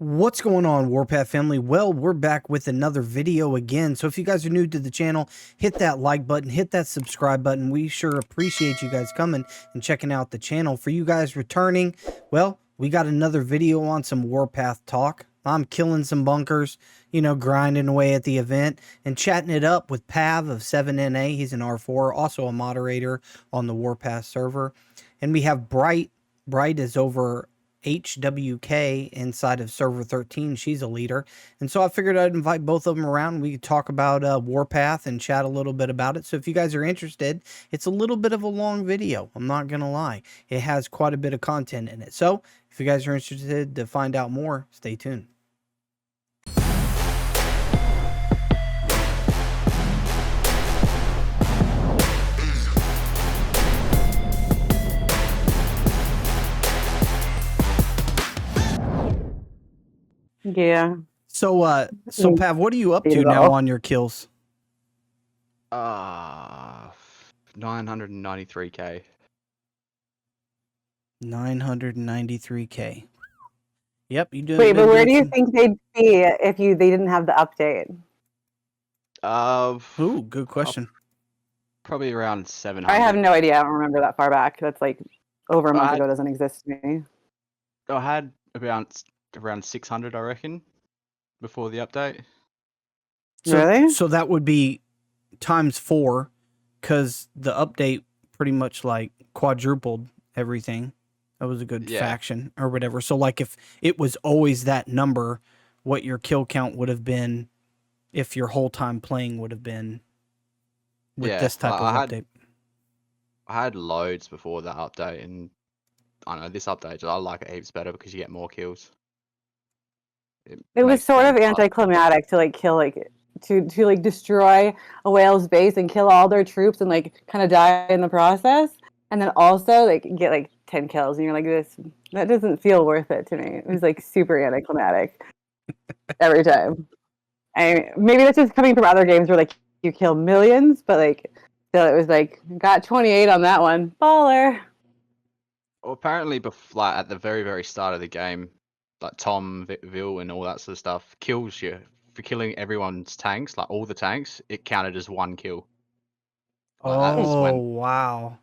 What's going on, Warpath family? Well, we're back with another video again. So if you guys are new to the channel, hit that like button, hit that subscribe button. We sure appreciate you guys coming and checking out the channel. For you guys returning, well, we got another video on some Warpath talk. I'm killing some bunkers, grinding away at the event and chatting it up with PAV of 7NA. He's an R4, also a moderator on the Warpath server. And we have Bright. Bright is over HWK inside of server 13. She's a leader. And so I figured I'd invite both of them around. We could talk about Warpath and chat a little bit about it. So if you guys are interested, it's a little bit of a long video. I'm not going to lie. It has quite a bit of content in it. So if you guys are interested to find out more, stay tuned. Yeah. So Pav, what are you up to now on your kills? 993k. 993k. Yep, you do. Wait, but where do you think they'd be if they didn't have the update? Ooh, good question. Probably around 700. I have no idea. I don't remember that far back. That's like over a month ago. Doesn't exist to me. I had around 600, I reckon, before the update. Really? So that would be times 4, because the update pretty much like quadrupled everything. That was a good faction or whatever. So like if it was always that number, what your kill count would have been if your whole time playing would have been with this type of update. I had loads before that update, and I don't know, this update, I like it heaps better because you get more kills. It was sort of anticlimactic to like kill to destroy a whale's base and kill all their troops and like kind of die in the process, and then also like get like 10 kills, and you're like, that doesn't feel worth it to me. It was like super anticlimactic every time. And maybe that's just coming from other games where like you kill millions, but like still it was like got 28 on that one, baller. Well, apparently, at the very, very start of the game, like Tom, Vil, and all that sort of stuff kills you for killing everyone's tanks, like all the tanks. It counted as 1 kill. Wow!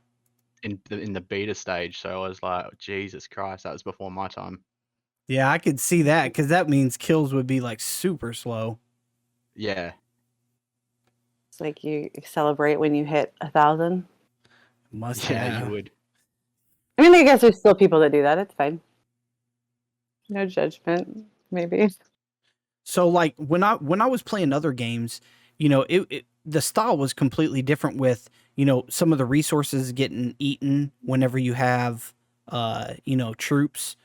In the beta stage, so I was like, oh, Jesus Christ, that was before my time. Yeah, I could see that, because that means kills would be like super slow. Yeah. It's like you celebrate when you hit 1,000. You would. I mean, I guess there's still people that do that. It's fine. No judgment, maybe. So, like when I was playing other games, the style was completely different. With some of the resources getting eaten whenever you have troops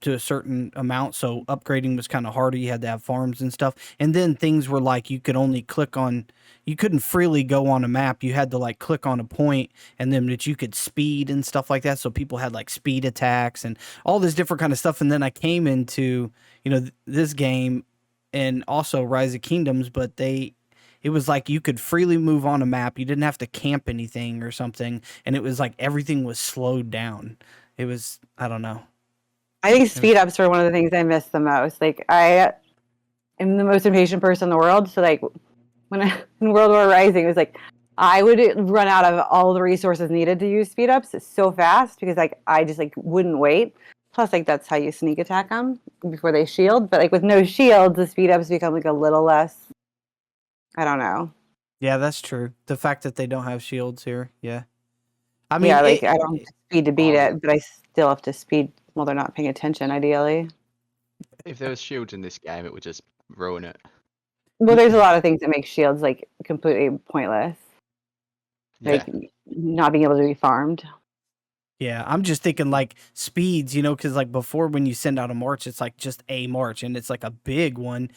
to a certain amount. So upgrading was kind of harder. You had to have farms and stuff. And then things were like you could only click on. You couldn't freely go on a map. You had to like click on a point, and then that you could speed and stuff like that. So people had like speed attacks and all this different kind of stuff. And then I came into this game and also Rise of Kingdoms, but it was like you could freely move on a map. You didn't have to camp anything or something, and it was like everything was slowed down. It was, I don't know. I think speed ups were one of the things I miss the most. Like I am the most impatient person in the world, so like when in World War Rising, it was like I would run out of all the resources needed to use speed ups so fast because like I just like wouldn't wait. Plus, like that's how you sneak attack them before they shield. But like with no shields, the speed ups become like a little less. I don't know. Yeah, that's true. The fact that they don't have shields here, yeah. I mean, yeah, like I don't speed to beat it, but I still have to speed while they're not paying attention. Ideally, if there was shields in this game, it would just ruin it. Well, there's a lot of things that make shields like completely pointless. Like not being able to be farmed. Yeah, I'm just thinking like speeds, because like before when you send out a march, it's like just a march and it's like a big one,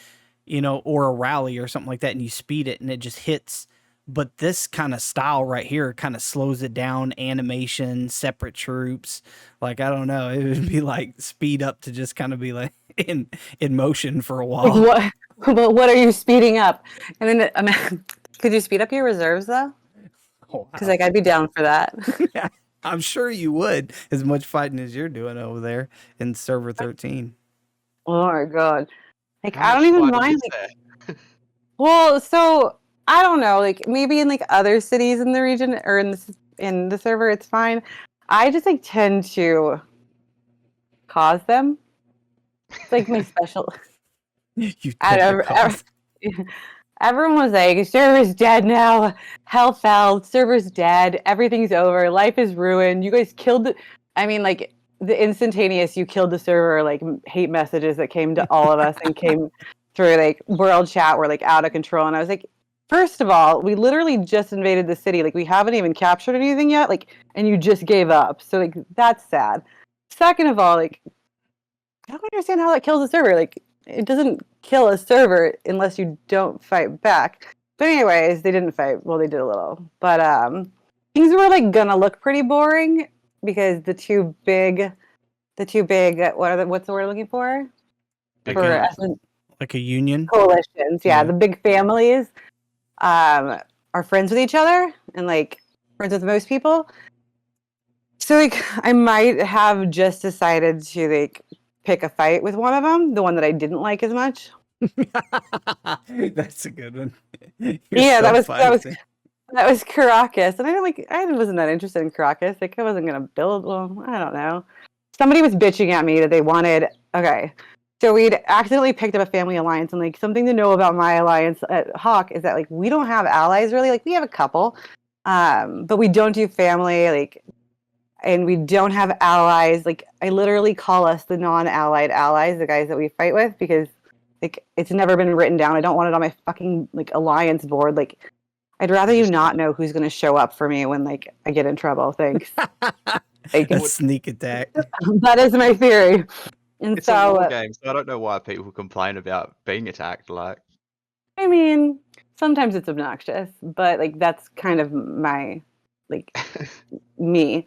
or a rally or something like that, and you speed it and it just hits. But this kind of style right here kind of slows it down, animation, separate troops. Like, I don't know, it would be like speed up to just kind of be like in motion for a while. Like but what are you speeding up? And then could you speed up your reserves though? Because like I'd be down for that. Yeah, I'm sure you would, as much fighting as you're doing over there in server 13. Oh my god. Like How I don't much even fighting mind is like there? well, so I don't know, like maybe in like other cities in the region or in the server it's fine. I just like tend to cause them. It's like my special You I tend to don't cause. everyone was like, server's dead now. Hell fell, server's dead, everything's over, life is ruined. You guys killed the I mean like the instantaneous you killed the server like hate messages that came to all of us and came through like world chat were like out of control and I was like first of all we literally just invaded the city like we haven't even captured anything yet like and you just gave up so like that's sad. Second of all like I don't understand how that kills a server like it doesn't kill a server unless you don't fight back. But anyways, they didn't fight. Well, they did a little. But things were like gonna look pretty boring because the two big what's the word I'm looking for? Like For a ethnic like a union. coalitions. Yeah, Yeah. the big families are friends with each other and like friends with most people. So like I might have just decided to like pick a fight with one of them, the one that I didn't like as much. That's a good one. Yeah, that was feisty. that was Caracas, and I wasn't that interested in Caracas. Like I wasn't gonna build. Well, I don't know. Somebody was bitching at me that they wanted. Okay, so we'd accidentally picked up a family alliance, and like something to know about my alliance at Hawk is that like we don't have allies really. Like we have a couple, but we don't do family. Like, and we don't have allies. Like I literally call us the non-allied allies, the guys that we fight with, because like it's never been written down. I don't want it on my fucking like alliance board. Like I'd rather you not know who's going to show up for me when like I get in trouble. Thanks. Like, A sneak attack. that is my theory. And It's a war so, game, so I don't know why people complain about being attacked. Like, I mean, sometimes it's obnoxious, but like that's kind of my like me.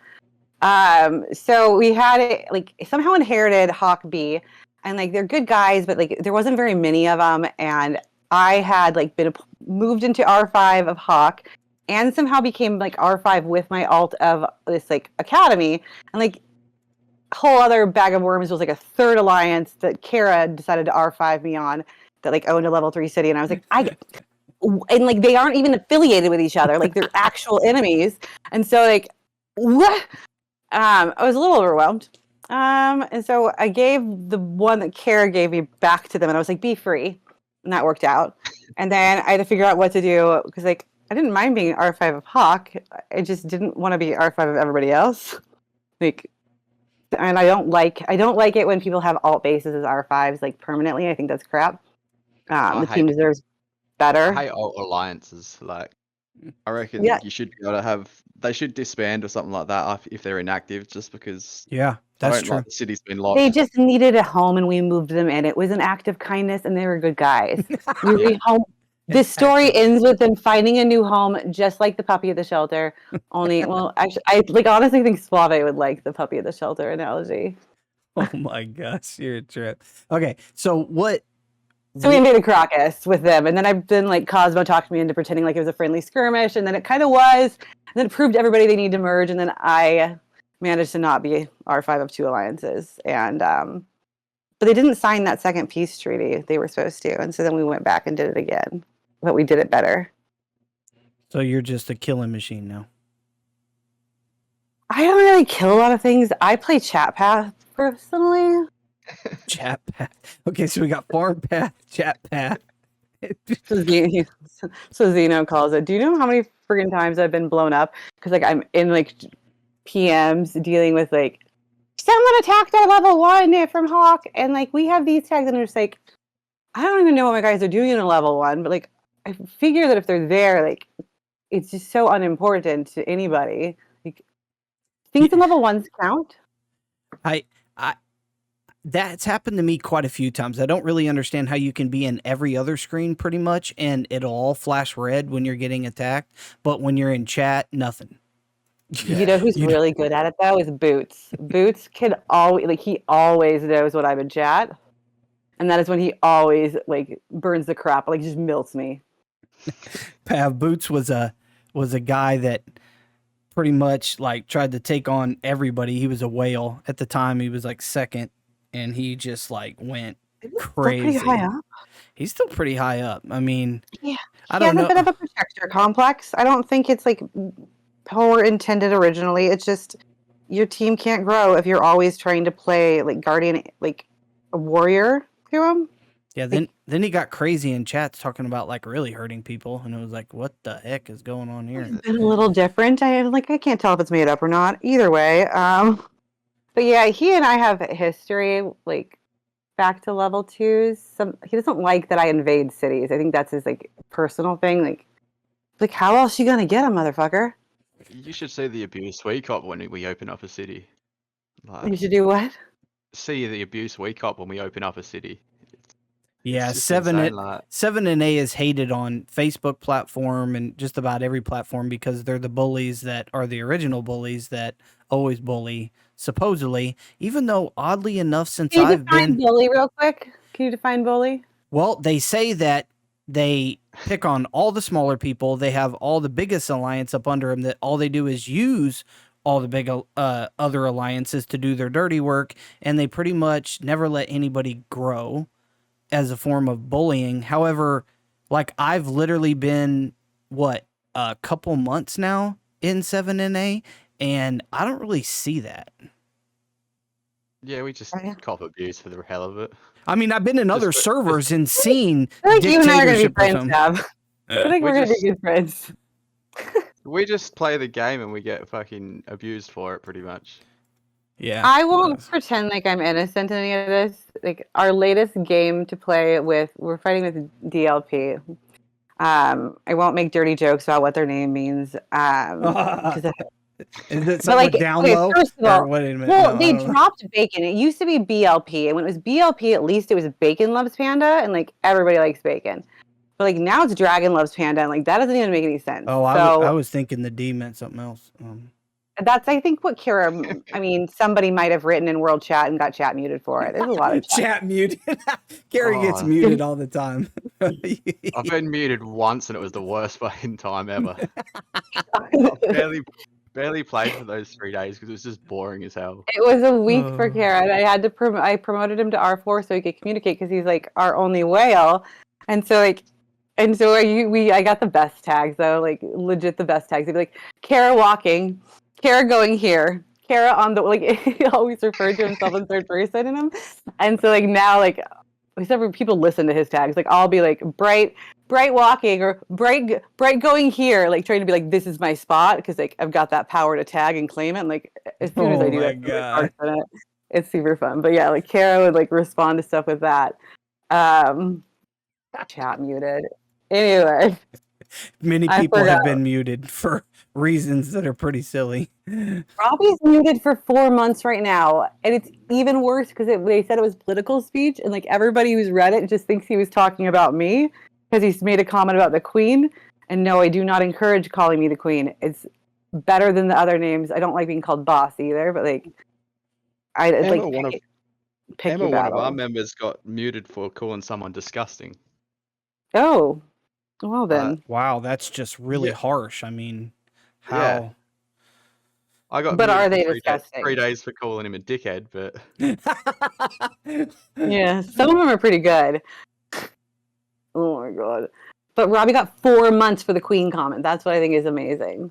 So we had it like somehow inherited Hawk B, and like they're good guys, but like there wasn't very many of them, and I had like been moved into R5 of Hawk, and somehow became like R5 with my alt of this like academy, and like whole other bag of worms was like a third alliance that Kara decided to R5 me on that like owned a level 3 city, and I was like and like they aren't even affiliated with each other, like they're actual enemies, and so like what. I was a little overwhelmed. And so I gave the one that Kara gave me back to them, and I was like, "Be free," and that worked out. And then I had to figure out what to do because, like, I didn't mind being R5 of Hawk. I just didn't want to be R5 of everybody else. Like, and I don't like it when people have alt bases as R5s like permanently. I think that's crap. The team deserves better. I hate alt alliances. Like, I reckon Yeah. you should be able to have. They should disband or something like that if they're inactive, just because. Yeah, I that's don't true. like the city's been locked. They just needed a home, and we moved them in. It was an act of kindness, and they were good guys. We rehome. This story ends with them finding a new home, just like the puppy at the shelter. Only, well, actually, I like honestly think Suave would like the puppy at the shelter analogy. Oh my gosh, you're a trip. Okay, so what? So we invaded Caracas with them, and then I've been like Cosmo talked me into pretending like it was a friendly skirmish, and then it kind of was, and then it proved everybody they need to merge, and then I managed to not be R5 of 2 alliances, and but they didn't sign that second peace treaty they were supposed to, and so then we went back and did it again, but we did it better. So you're just a killing machine now. I don't really kill a lot of things. I play chat path personally. Chat path. Okay, so we got farm path, chat path. So Zeno calls it. Do you know how many friggin' times I've been blown up? Because like I'm in like PMs dealing with like someone attacked our level 1 from Hawk, and like we have these tags, and I'm just like, I don't even know what my guys are doing in a level 1, but like I figure that if they're there, like it's just so unimportant to anybody. Like things in level 1s count. That's happened to me quite a few times. I don't really understand how you can be in every other screen pretty much, and it'll all flash red when you're getting attacked, but when you're in chat, nothing. You know who's really good at it though is Boots. Boots can always he always knows when I'm in chat, and that is when he always like burns the crap, like just melts me. PAV Boots was a guy that pretty much like tried to take on everybody. He was a whale at the time. He was like second, and he just like went crazy. Still pretty high up. He's still pretty high up. I mean, Yeah, I he don't has know. a bit of a protector complex. I don't think it's like power intended originally. It's just your team can't grow if you're always trying to play like guardian, like a warrior to him. Yeah, then he got crazy in chats talking about like really hurting people, and it was like, what the heck is going on here? It's been a little different. I can't tell if it's made up or not. Either way, but yeah, he and I have history like back to level 2s. He doesn't like that I invade cities. I think that's his like personal thing. Like how else you gonna get him, motherfucker? You should see the abuse we cop when we open up a city. You should do what? See the abuse we cop when we open up a city. Yeah, It's just 7NA is hated on Facebook platform and just about every platform because they're the bullies that are the original bullies that always bully, supposedly. Even though, oddly enough, since Can you I've define been... bully real quick? Can you define bully? Well, they say that they pick on all the smaller people. They have all the biggest alliance up under them that all they do is use all the big other alliances to do their dirty work, and they pretty much never let anybody grow as a form of bullying. However, like I've literally been a couple months now in 7NA, and I don't really see that. Yeah, we just cop abuse for the hell of it. I mean, I've been in other servers and seen I feel like you and I are gonna be dictatorship or friends, something. Tab. I think we're gonna be good friends. We just play the game and we get fucking abused for it, pretty much. Yeah. I won't pretend like I'm innocent in any of this. Like our latest game to play with, we're fighting with DLP. I won't make dirty jokes about what their name means. Is it something like, down okay, low? first of all, wait a minute. well, No, they dropped bacon. It used to be BLP, and when it was BLP, at least it was Bacon Loves Panda, and like everybody likes bacon. But like now it's Dragon Loves Panda, and like that doesn't even make any sense. Oh, so, I was thinking the D meant something else. That's, I think, what Kira, I mean, somebody might have written in World Chat and got chat muted for it. There's a lot of chat muted. Gary gets muted all the time. I've been muted once and it was the worst fucking time ever. I barely played for those 3 days because it was just boring as hell. It was a week for Kara, and I had to I promoted him to R4 so he could communicate because he's like our only whale, and so like. And so I got the best tags though, like legit the best tags. He'd be like, Kara walking, Kara going here, Kara on the, like, he always referred to himself in third person in him. And so like now, like, except people listen to his tags, like I'll be like bright walking or bright going here, like trying to be like, this is my spot because like I've got that power to tag and claim it. And like as soon as I do that, it's super fun. But yeah, like Kara would like respond to stuff with that. Chat muted. Anyway, many people have been muted for reasons that are pretty silly. Robbie's muted for 4 months right now, and it's even worse because they said it was political speech, and like everybody who's read it just thinks he was talking about me because he's made a comment about the Queen. And no, I do not encourage calling me the Queen. It's better than the other names. I don't like being called boss either, but like Emma, one of our members, got muted for calling someone disgusting. Oh. Well then. Wow, that's just really harsh. I mean, how? Yeah. I got. But are they disgusting? 3 days for calling him a dickhead, but. Yeah, some of them are pretty good. Oh my god! But Robbie got 4 months for the Queen comment. That's what I think is amazing.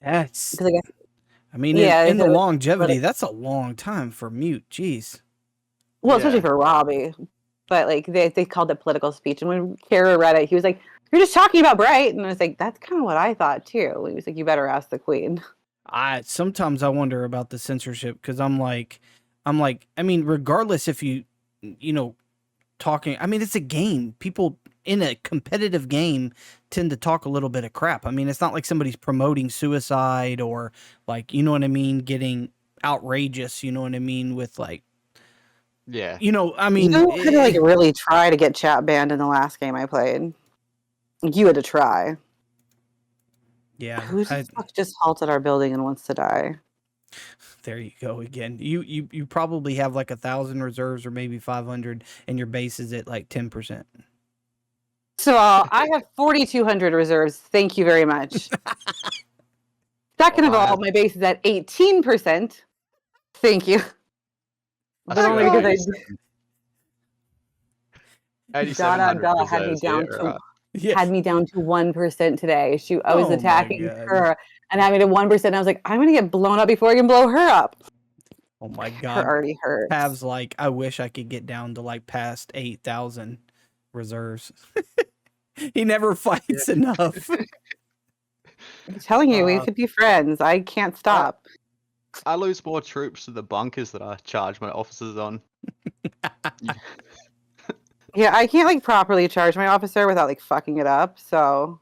That's. I mean, in the longevity, that's a long time for mute. Jeez. Well, especially for Robbie. But like they called it political speech, and when Kara read it, he was like, "You're just talking about Bright," and I was like, "That's kind of what I thought too." He was like, "You better ask the Queen." Sometimes I wonder about the censorship because I'm like, I mean, regardless if you talking, I mean, it's a game. People in a competitive game tend to talk a little bit of crap. I mean, it's not like somebody's promoting suicide or like, you know what I mean, getting outrageous. You know what I mean with like. Yeah. I mean... You had to like really try to get chat banned in the last game I played. You had to try. Yeah. Who the fuck just halted our building and wants to die? There you go again. You probably have like 1,000 reserves or maybe 500 and your base is at like 10%. So I have 4,200 reserves. Thank you very much. Second of all, my base is at 18%. Thank you. But only because 8,700 had me reserves down here, to right? Yeah. had me down to 1% today. I was Oh my attacking God. her and had me to 1%. I was like, I'm gonna get blown up before I can blow her up. Oh my Her God. already hurts. Pav's like, I wish I could get down to like past 8,000 reserves. He never fights enough. I'm telling you, we could be friends. I can't stop. I lose more troops to the bunkers that I charge my officers on. Yeah, I can't like properly charge my officer without like fucking it up. So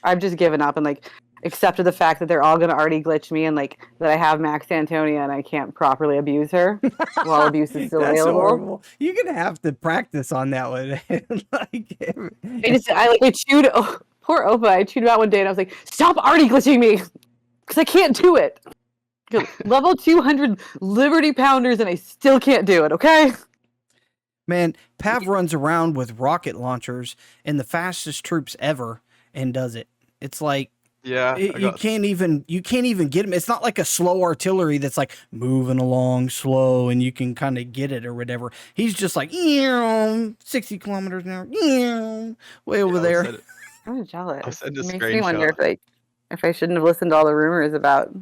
I've just given up and like accepted the fact that they're all gonna already glitch me and like that I have Max Antonia and I can't properly abuse her while abuse is still That's available. horrible. You're gonna have to practice on that one. I chewed poor Opa. I chewed him out one day and I was like, stop already glitching me because I can't do it. Level 200 Liberty Pounders and I still can't do it. Okay. Man, Pav runs around with rocket launchers and the fastest troops ever and does it. It's like Yeah, you can't even get him. It's not like a slow artillery that's like moving along slow and you can kind of get it or whatever. He's just like 60 kilometers an hour, way over there. I'm jealous. I'll send a It makes me wonder screenshot. if I shouldn't have listened to all the rumors about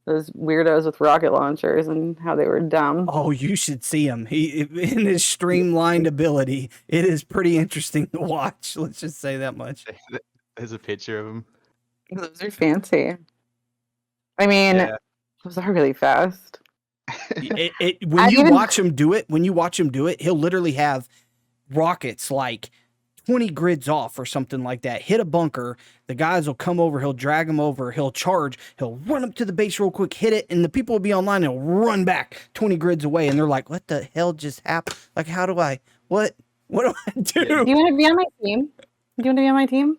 those weirdos with rocket launchers and how they were dumb. Oh, you should see him. He in his streamlined ability. It is pretty interesting to watch. Let's just say that much. There's a picture of him. Those are fancy. I mean, those are really fast. When you watch him do it, he'll literally have rockets like 20 grids off or something like that. Hit a bunker. The guys will come over. He'll drag them over. He'll charge. He'll run up to the base real quick, hit it, and the people will be online. And he'll run back 20 grids away, and they're like, "What the hell just happened? Like, how do I? What do I do?" Do you want to be on my team? Do you want to be on my team?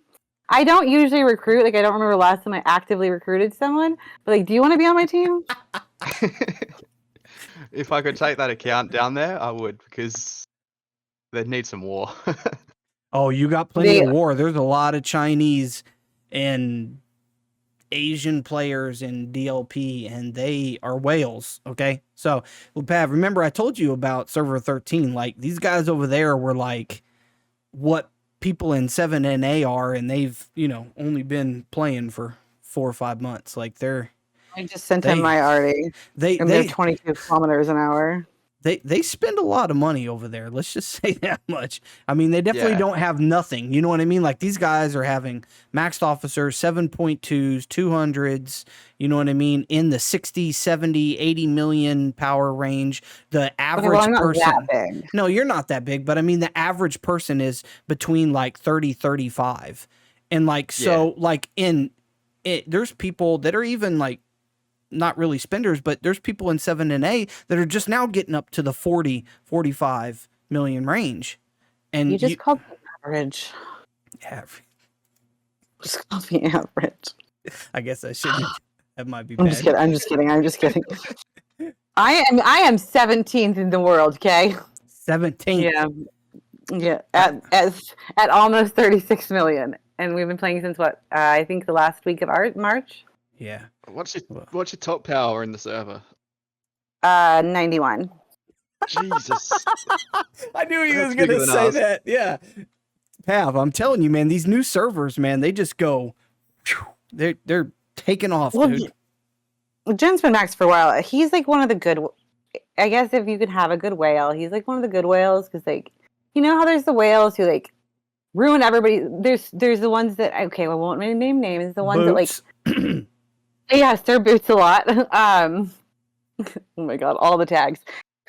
I don't usually recruit. Like, I don't remember last time I actively recruited someone. But like, do you want to be on my team? If I could take that account down there, I would, because they'd need some war. Oh, you got plenty of war. There's a lot of Chinese and Asian players in DLP, and they are whales. Okay, so well, Pav, remember I told you about Server 13? Like these guys over there were like what people in 7NA are, and they've only been playing for 4 or 5 months. Like I just sent him my arty. They're 22 kilometers an hour. They spend a lot of money over there. Let's just say that much. I mean, they definitely don't have nothing. You know what I mean? Like these guys are having maxed officers, 7.2s, 200s, you know what I mean? In the 60, 70, 80 million power range. The average I'm not person. that big. No, you're not that big, but I mean, the average person is between like 30, 35. And like, so like there's people that are even like, not really spenders, but there's people in 7NA that are just now getting up to the 40, 45 million range. And you just called me average. Average. Just call me average. I guess I shouldn't. That might be bad. I'm just kidding. I am 17th in the world, okay? 17th. Yeah. At almost 36 million. And we've been playing since what? I think the last week of March. Yeah. What's your top power in the server? 91. Jesus. I knew he was going to say that. Yeah. Pav, I'm telling you, man, these new servers, man, they just go, they're taking off, dude. Jen's been maxed for a while. He's like one of the good, I guess if you could have a good whale, he's like one of the good whales because like, you know how there's the whales who like ruin everybody. There's the ones that, okay, well, I won't name names. The ones that like, yes, they're boots a lot. Oh my god, all the tags.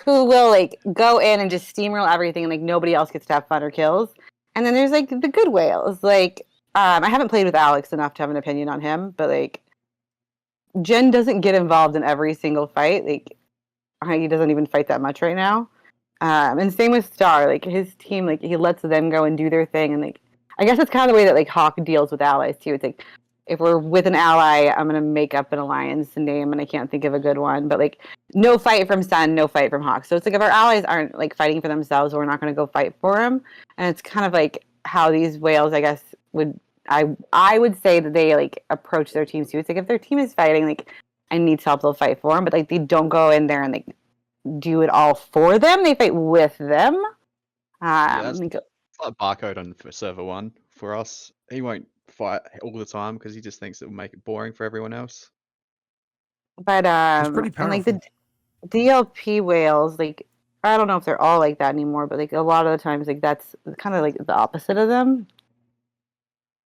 Who will like go in and just steamroll everything and like nobody else gets to have fun or kills. And then there's like the good whales. Like I haven't played with Alex enough to have an opinion on him, but like Jen doesn't get involved in every single fight. Like he doesn't even fight that much right now. And same with Star. Like his team, like he lets them go and do their thing. And like I guess that's kind of the way that like Hawk deals with allies too. It's like if we're with an ally, I'm going to make up an alliance name, and I can't think of a good one. But, like, no fight from Sun, no fight from Hawk. So it's like if our allies aren't, like, fighting for themselves, we're not going to go fight for them. And it's kind of like how these whales, I guess, I would say that they, like, approach their teams, too. It's like if their team is fighting, like, I need help, they'll fight for them. But, like, they don't go in there and, like, do it all for them. They fight with them. That's like Barcode on for server 1 for us. He won't fight all the time because he just thinks it will make it boring for everyone else. But It's pretty and like powerful. the DLP whales, like I don't know if they're all like that anymore, but like a lot of the times, like that's kind of like the opposite of them.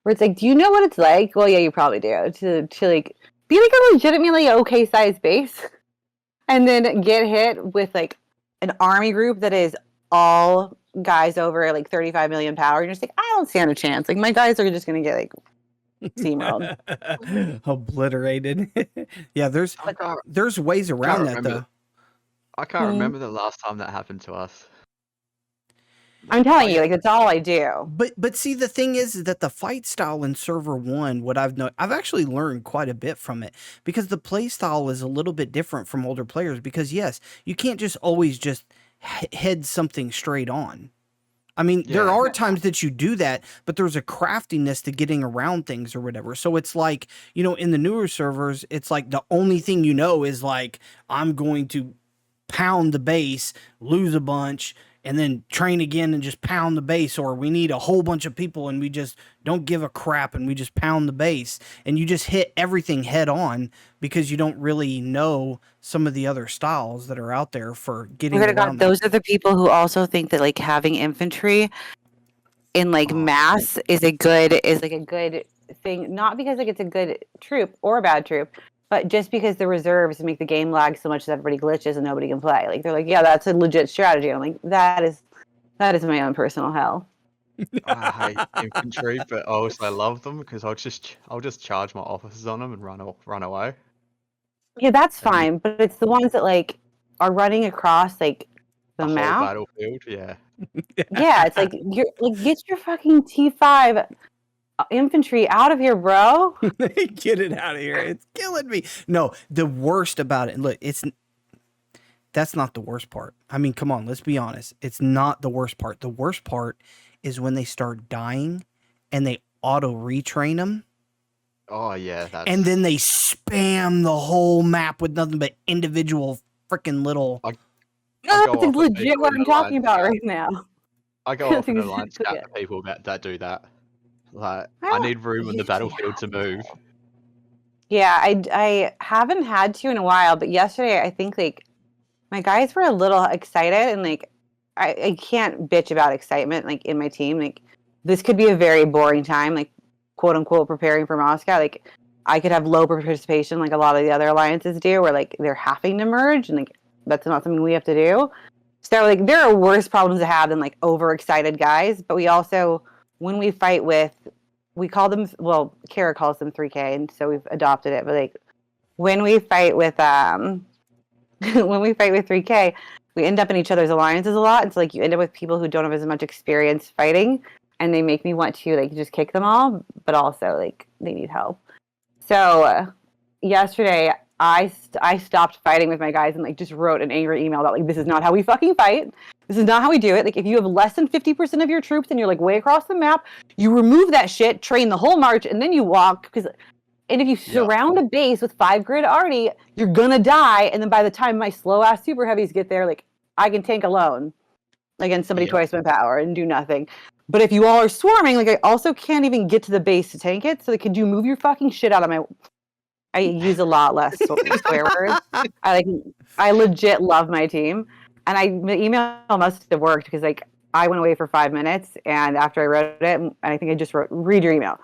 Where it's like, do you know what it's like? Well, yeah, you probably do. To like be like a legitimately okay sized base, and then get hit with like an army group that is all guys over like 35 million power. You're just like, I don't stand a chance. Like my guys are just gonna get like steamrolled. Obliterated. Yeah, there's ways around that though. I can't remember the last time that happened to us. I'm telling you, like that's all I do. But see, the thing is that the fight style in server 1, what I've actually learned quite a bit from it, because the play style is a little bit different from older players. Because yes, you can't just always just head something straight on. I mean, there are times that you do that, but there's a craftiness to getting around things or whatever. So it's like, in the newer servers, it's like the only thing is like, I'm going to pound the base, lose a bunch, and then train again and just pound the base, or we need a whole bunch of people and we just don't give a crap and we just pound the base, and you just hit everything head on because you don't really know some of the other styles that are out there for getting around. Those are the people who also think that like having infantry in like mass is a good thing, not because like it's a good troop or a bad troop, but just because the reserves make the game lag so much that everybody glitches and nobody can play. Like they're like, yeah, that's a legit strategy. I'm like, that is my own personal hell. I hate infantry, but I love them because I'll just charge my officers on them and run away. Yeah, that's fine, but it's the ones that like are running across like the map, whole battlefield. Yeah. Yeah, it's like you're like get your fucking T5 infantry out of here, bro. Get it out of here. It's killing me. No, the worst about it, look, that's not the worst part. I mean, come on, let's be honest. It's not the worst part. The worst part is when they start dying and they auto retrain them. Oh yeah, and then they spam the whole map with nothing but individual freaking little. That's legit what I'm talking about right now. I go off in a line chat to people that do that. Like, I need room on the battlefield to move. Yeah, I haven't had to in a while, but yesterday I think like my guys were a little excited, and like I can't bitch about excitement like in my team. Like this could be a very boring time, like quote unquote preparing for Moscow. Like I could have low participation like a lot of the other alliances do, where like they're having to merge, and like that's not something we have to do. So like there are worse problems to have than like overexcited guys. But we also, when we fight with, we call them, well, Kara calls them 3K, and so we've adopted it. But like when we fight with 3K, we end up in each other's alliances a lot. And so like you end up with people who don't have as much experience fighting, and they make me want to like just kick them all, but also like they need help. So yesterday I stopped fighting with my guys and like just wrote an angry email about like, this is not how we fucking fight. This is not how we do it. Like if you have less than 50% of your troops and you're like way across the map, you remove that shit, train the whole march, and then you walk. And if you surround a base with 5 grid arty, you're gonna die. And then by the time my slow ass super heavies get there, like I can tank alone against somebody twice my power and do nothing. But if you all are swarming, like I also can't even get to the base to tank it. So like, could you move your fucking shit out of my? I use a lot less swear words. I legit love my team, and the email must have worked because like I went away for 5 minutes, and after I wrote it, and I think I just wrote read your email,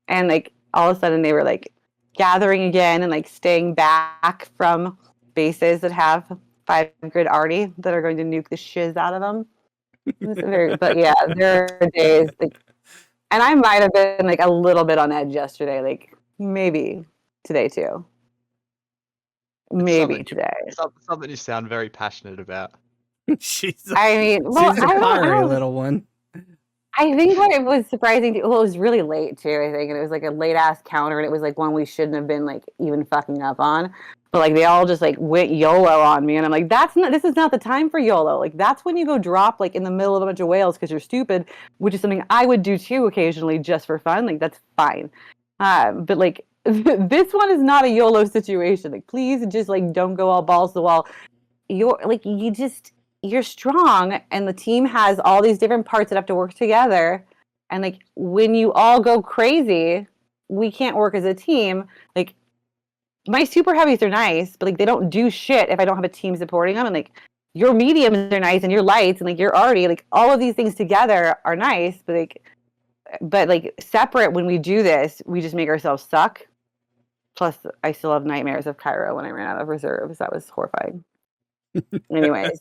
and like all of a sudden they were like gathering again and like staying back from bases that have 5 grid arty that are going to nuke the shiz out of them. But yeah, there are days like, and I might have been like a little bit on edge yesterday, like maybe today too. Maybe today. Something you sound very passionate about. She's a fiery little one. I think what it was surprising to, well, it was really late too, I think, and it was like a late ass counter, and it was like one we shouldn't have been like even fucking up on. But like they all just like went YOLO on me, and I'm like, this is not the time for YOLO. Like that's when you go drop like in the middle of a bunch of whales because you're stupid, which is something I would do too occasionally just for fun. Like that's fine. But like this one is not a YOLO situation. Like please just like don't go all balls to the wall. You you're strong, and the team has all these different parts that have to work together. And like when you all go crazy, we can't work as a team. Like my super heavies are nice, but like they don't do shit if I don't have a team supporting them. And like your mediums are nice, and your lights, and like you're already like all of these things together are nice, but like separate when we do this, we just make ourselves suck. Plus, I still have nightmares of Cairo when I ran out of reserves. That was horrifying. Anyways,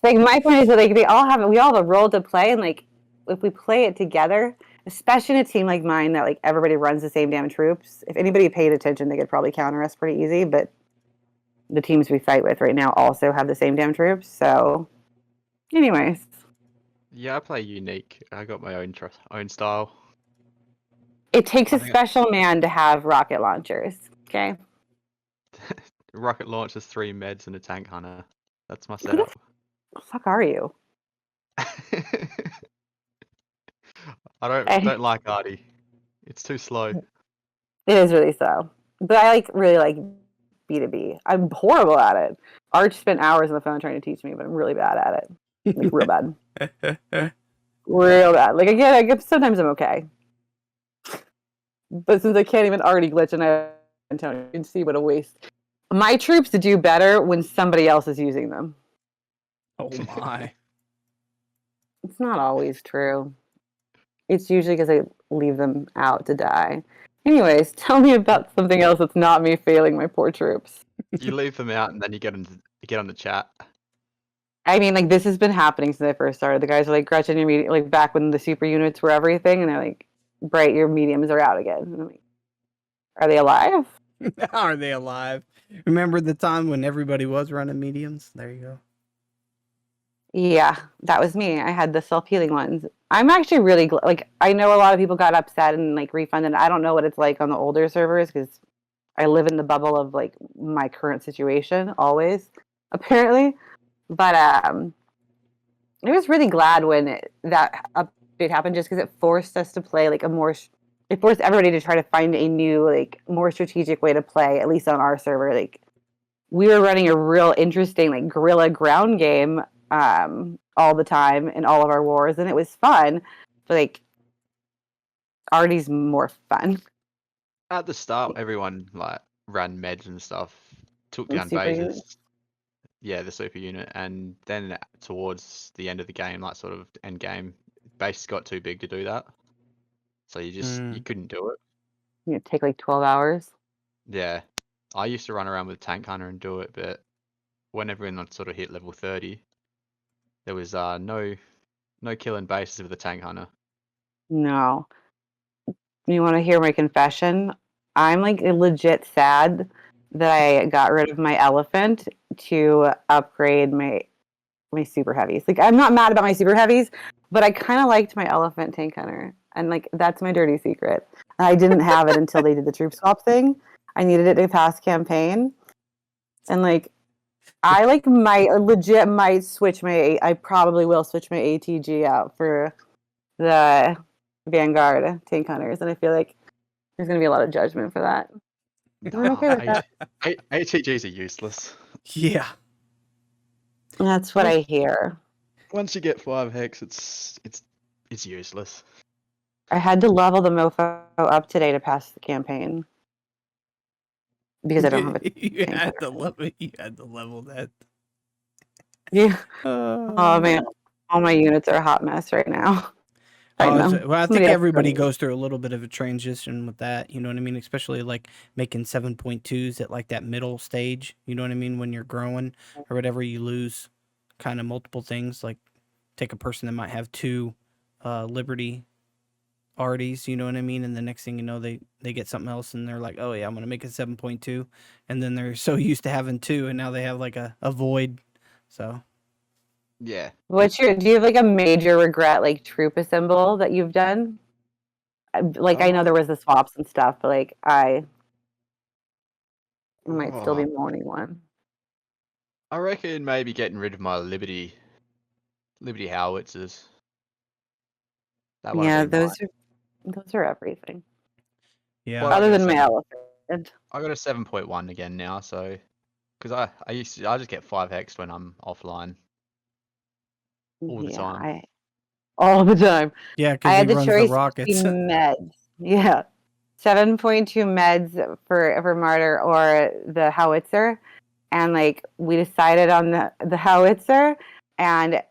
like my point is that like we all have a role to play, and like if we play it together, especially in a team like mine that like everybody runs the same damn troops. If anybody paid attention, they could probably counter us pretty easy. But the teams we fight with right now also have the same damn troops. So, anyways, Yeah, I play unique. I got my own style. it takes a special man to have rocket launchers. Okay. Rocket launchers, 3 meds, and a tank hunter. That's my Who setup. the fuck are you? I don't like Artie. It's too slow. It is really slow. But I like really like B2B. I'm horrible at it. Arch spent hours on the phone trying to teach me, but I'm really bad at it. Like real bad. Real bad. Like again, I guess sometimes I'm okay. But since I can't even already glitch and I Antonio, you can see what a waste. My troops do better when somebody else is using them. Oh my. It's not always true. It's usually because I leave them out to die. Anyways, tell me about something else that's not me failing my poor troops. You leave them out and then you get on the chat. I mean, like this has been happening since I first started. The guys are like, Gretchen, your medium, like back when the super units were everything, and they're like, Bright, your mediums are out again. And I'm like, are they alive? Are they alive? Remember the time when everybody was running mediums? There you go. Yeah, that was me. I had the self-healing ones. I'm actually really like I know a lot of people got upset and like refunded. I don't know what it's like on the older servers because I live in the bubble of like my current situation always, apparently. But I was really glad when that update happened just because it forced us to play like it forced everybody to try to find a new like more strategic way to play, at least on our server. Like we were running a real interesting like guerrilla ground game all the time in all of our wars, and it was fun. But like Artie's more fun. At the start, everyone like ran meds and stuff, took The down super bases. unit. Yeah, the super unit, and then towards the end of the game, like sort of end game, base got too big to do that. So you couldn't do it. You know, take like 12 hours. Yeah, I used to run around with tank hunter and do it, but when everyone sort of hit level 30, there was no killing bases with the tank hunter. No. You want to hear my confession? I'm like legit sad that I got rid of my elephant to upgrade my super heavies. Like I'm not mad about my super heavies, but I kind of liked my elephant tank hunter, and like that's my dirty secret. And I didn't have it until they did the troop swap thing. I needed it to pass campaign, and like I like might switch I probably will switch my ATG out for the Vanguard tank hunters, and I feel like there's gonna be a lot of judgment for that. I'm okay with that. ATGs are useless. Yeah. That's what I hear. Once you get 5 hex, it's useless. I had to level the mofo up today to pass the campaign because I don't have a You tank had to hunter. level that. Yeah. Oh man, all my units are a hot mess right now. Well, I think Somebody else everybody is goes through a little bit of a transition with that. You know what I mean? Especially like making 7.2s at like that middle stage. You know what I mean? When you're growing or whatever, you lose kind of multiple things. Like take a person that might have 2 Liberty Arties, you know what I mean? And the next thing you know, they get something else and they're like, oh yeah, I'm going to make a 7.2. And then they're so used to having 2 and now they have like a void. So. Yeah. do you have like a major regret like troop assemble that you've done? Like I know there was the swaps and stuff, but like I might still be mourning one. I reckon maybe getting rid of my Liberty howitzers. Yeah, those are everything. Yeah. Well, Other than my elephant. I got a 7.1 again now, so because I just get 5 hex when I'm offline. all the time. All the time. Yeah, I because he had the runs the choice rockets. between meds. Yeah. 7.2 meds for Martyr or the howitzer. And like we decided on the howitzer, and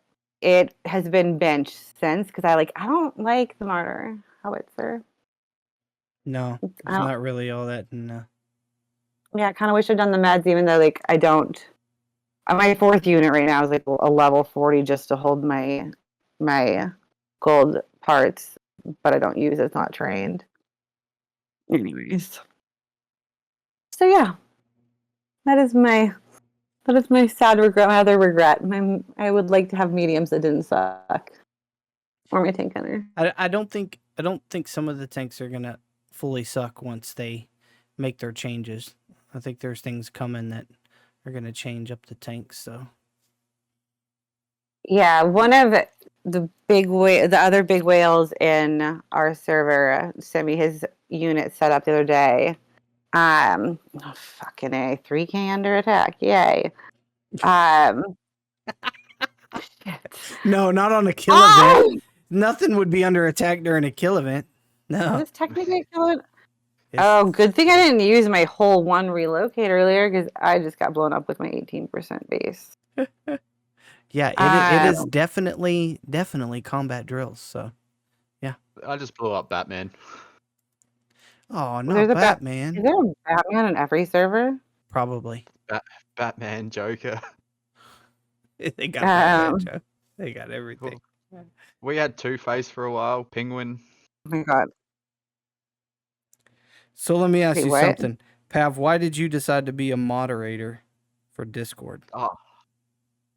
it has been benched since because I don't like the Martyr howitzer. No, it's not really all that. No. Yeah, I kind of wish I'd done the meds, even though like I don't. My 4th unit right now is like a level 40 just to hold my gold parts, but I don't use it. It's not trained. Anyways, so yeah, that is my sad regret. My other regret. I would like to have mediums that didn't suck, or my tank hunter. I don't think some of the tanks are gonna fully suck once they make their changes. I think there's things coming that are gonna change up the tanks. So yeah, one of the other big whales in our server sent me his unit set up the other day. Fucking A, 3K under attack, yay. no, not on a kill event. Nothing would be under attack during a kill event. No. Is this technically a kill event? Oh, good thing I didn't use my whole 1 relocate earlier because I just got blown up with my 18% base. Yeah, it is definitely combat drills. So, yeah. I just blew up Batman. Oh, not Batman. Is there a Batman in every server? Probably. Batman, Joker. They got Batman, Joe. They got everything. We had Two-Face for a while, Penguin. Oh my god. So let me ask you something. Pav, why did you decide to be a moderator for Discord? Oh,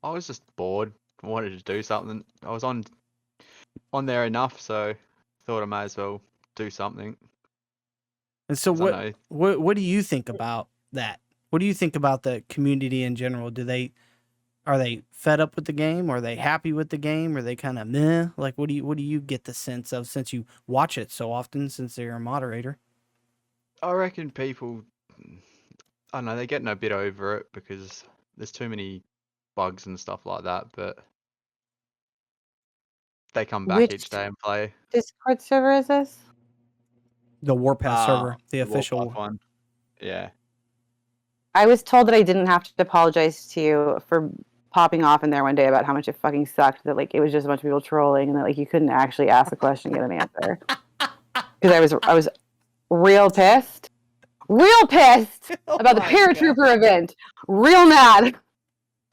I was just bored. I wanted to do something. I was on there enough, so thought I might as well do something. And so what do you think about that? What do you think about the community in general? Are they fed up with the game? Are they happy with the game? Are they kind of meh? Like, what do you get the sense of since you watch it so often, since you're a moderator? I reckon people, I don't know, they're getting a bit over it because there's too many bugs and stuff like that, but they come back each day and play. Discord server is this? The Warpath server, the official Warpath one. Yeah. I was told that I didn't have to apologize to you for popping off in there one day about how much it fucking sucked, that like it was just a bunch of people trolling and that like you couldn't actually ask a question and get an answer. Because I was real pissed about the paratrooper event. Real mad.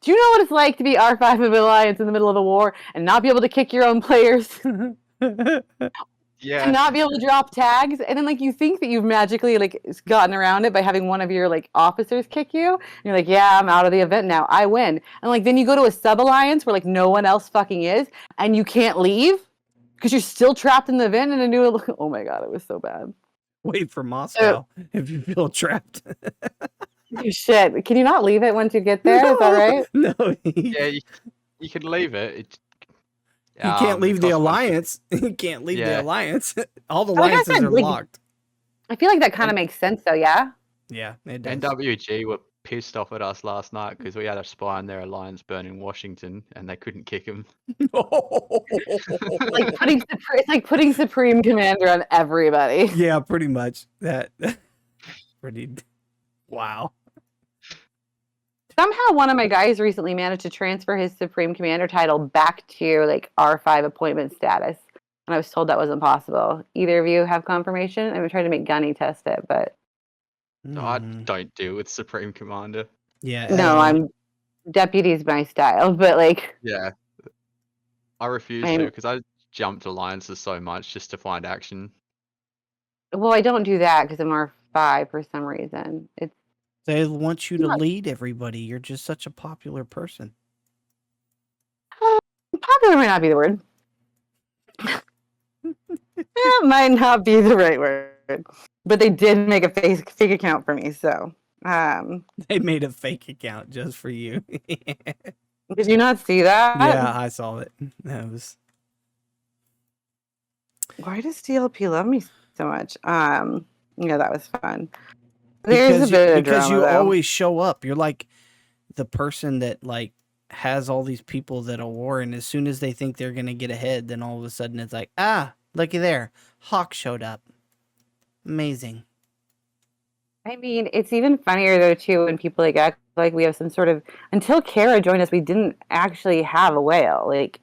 Do you know what it's like to be R5 of Alliance in the middle of a war and not be able to kick your own players? Yeah. And not be able to drop tags, and then like you think that you've magically like gotten around it by having one of your like officers kick you. And you're like, yeah, I'm out of the event now. I win. And like then you go to a sub alliance where like no one else fucking is, and you can't leave because you're still trapped in the event. And I knew, oh my god, it was so bad. Wait for Moscow if you feel trapped. Shit, can you not leave it once you get there? No, is that right? No. Yeah, you can leave it. You can't leave the alliance. You can't leave the alliance. All the alliances are locked. I feel like that kind of makes sense, though. Yeah. Yeah, it does. NWG were pissed off at us last night because we had a spy in their alliance burning Washington, and they couldn't kick him. It's like putting Supreme Commander on everybody. Yeah, pretty much. Wow. Somehow one of my guys recently managed to transfer his Supreme Commander title back to like R5 appointment status. And I was told that wasn't possible. Either of you have confirmation? I've been trying to make Gunny test it, but... No, I don't deal with Supreme Commander. Yeah. No, Deputy's my style, but like... Yeah. I refuse to because I jumped alliances so much just to find action. Well, I don't do that because I'm R5 for some reason. They want you to lead everybody. You're just such a popular person. Popular might not be the word. It might not be the right word. But they did make a fake account for me, so... They made a fake account just for you. Did you not see that? Yeah, I saw it. That was... Why does DLP love me so much? Yeah, that was fun. There's a bit of drama, because you though. always show up. You're like the person that like has all these people that are war, and as soon as they think they're gonna get ahead, then all of a sudden it's like, ah, looky there, Hawk showed up. Amazing. I mean, it's even funnier though too when people like act like we have some sort of. Until Kara joined us, we didn't actually have a whale. Like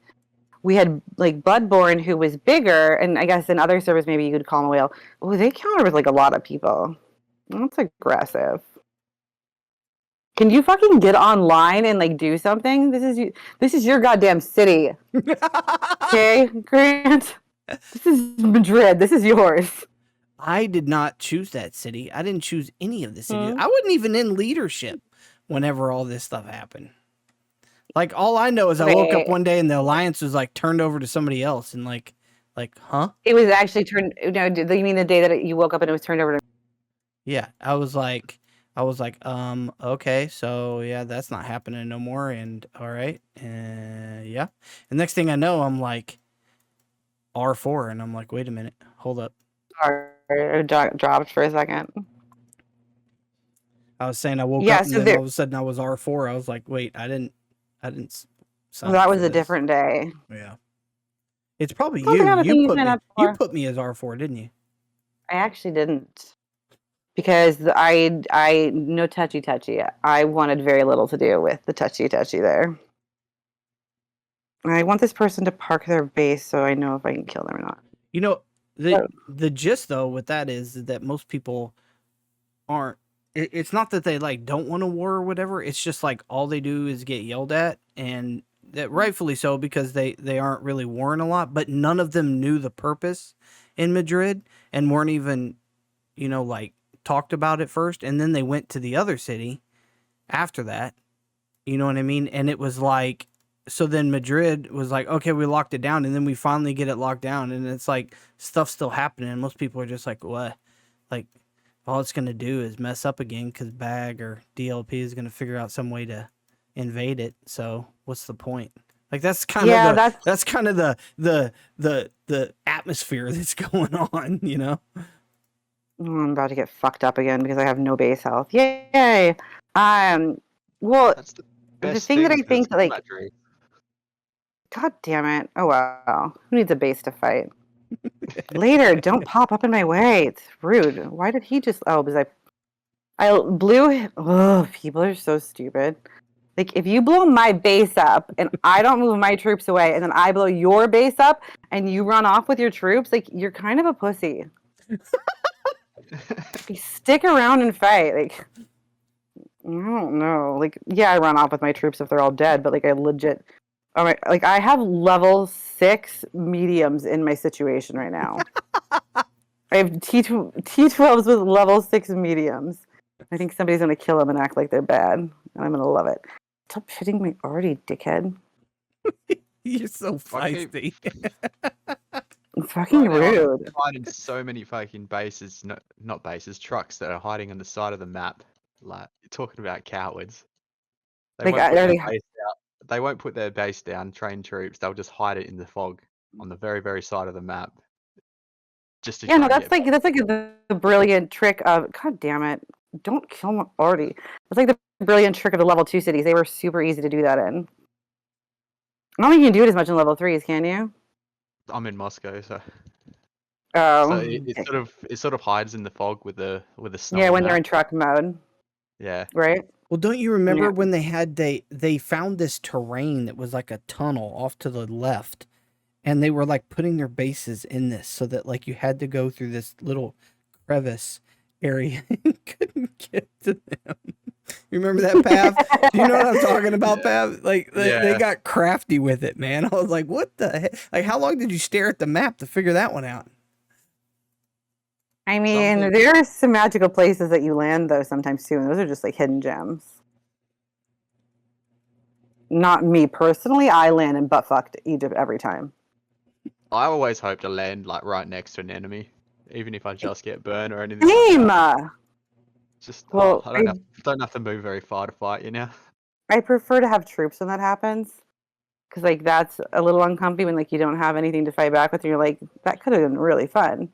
we had like Bloodborne, who was bigger, and I guess in other servers maybe you could call him a whale. Oh, they counter with like a lot of people. That's aggressive. Can you fucking get online and like do something? This is your goddamn city. Okay, Grant. This is Madrid. This is yours. I did not choose that city. I didn't choose any of the cities. I wasn't even in leadership whenever all this stuff happened. Like, all I know is I woke up one day and the alliance was like turned over to somebody else, and like, huh? It was actually turned. No, you mean the day that you woke up and it was turned over to? Yeah, I was like, okay, so yeah, that's not happening no more, and all right, yeah. And next thing I know, I'm like R4, and I'm like, wait a minute, hold up. It dropped for a second. I was saying I woke up and then all of a sudden I was R4. I was like, wait, I didn't sign that up was for a this. different day. Yeah. It's probably you. You put me as R4, didn't you? I actually didn't. Because I no touchy. I wanted very little to do with the touchy there. I want this person to park their base so I know if I can kill them or not. You know, the gist though with that is that most people aren't. It's not that they like don't want a war or whatever. It's just like all they do is get yelled at, and that rightfully so, because they aren't really warring a lot. But none of them knew the purpose in Madrid and weren't even, you know, like talked about it first, and then they went to the other city after that. You know what I mean? And it was like, so then Madrid was like, okay, we locked it down, and then we finally get it locked down, and it's like stuff's still happening, and most people are just like, what? Like, all it's gonna do is mess up again because BAG or DLP is gonna figure out some way to invade it. So what's the point? Like, that's kind of that's kind of the atmosphere that's going on, you know. I'm about to get fucked up again because I have no base health. Yay! Well, that's the thing that I think that, like, battery. God damn it! Oh wow, who needs a base to fight? Later, don't pop up in my way. It's rude. Why did he just? Oh, because I blew. Oh, people are so stupid. Like, if you blow my base up and I don't move my troops away, and then I blow your base up and you run off with your troops, like, you're kind of a pussy. Stick around and fight. Like, I don't know. Like, yeah, I run off with my troops if they're all dead, but like, I legit. All right, like, I have level 6 mediums in my situation right now. I have T12s with level 6 mediums. I think somebody's gonna kill them and act like they're bad, and I'm gonna love it. Stop hitting me already, dickhead. You're so feisty. It's fucking rude. I'm finding so many fucking bases, not bases, trucks that are hiding on the side of the map. Like, you're talking about cowards. They won't put their base down, train troops. They'll just hide it in the fog on the very, very side of the map. Just to that's like the brilliant trick of, God damn it, don't kill me already. It's like the brilliant trick of the level 2 cities. They were super easy to do that in. I don't think you can do it as much in level 3s, can you? I'm in Moscow, so. Oh. So it sort of hides in the fog with the snow. Yeah, when they're in truck mode. Yeah. Right. Well, don't you remember when they found this terrain that was like a tunnel off to the left, and they were like putting their bases in this so that like you had to go through this little crevice area and couldn't get to them. You remember that, Pav? Do you know what I'm talking about, Pav? Like, they got crafty with it, man. I was like, what the heck? Like, how long did you stare at the map to figure that one out? I mean, there are some magical places that you land, though, sometimes, too, and those are just, like, hidden gems. Not me, personally. I land in butt-fucked Egypt every time. I always hope to land, like, right next to an enemy, even if I just get burned or anything. Same! Just, I don't have to move very far to fight, you know? I prefer to have troops when that happens. Because, like, that's a little uncomfy when, like, you don't have anything to fight back with, and you're like, that could have been really fun.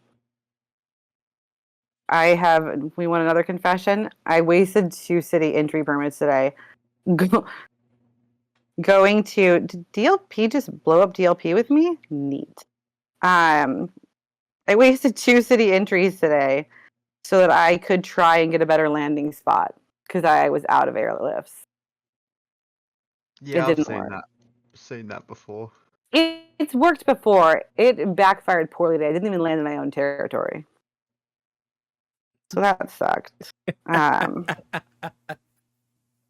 We want another confession. I wasted 2 city entry permits today going to did DLP just blow up DLP with me? Neat. I wasted 2 city entries today so that I could try and get a better landing spot because I was out of airlifts. Yeah, It I've didn't seen work. that. Seen that before. It's worked before. It backfired poorly today. I didn't even land in my own territory. So that sucked.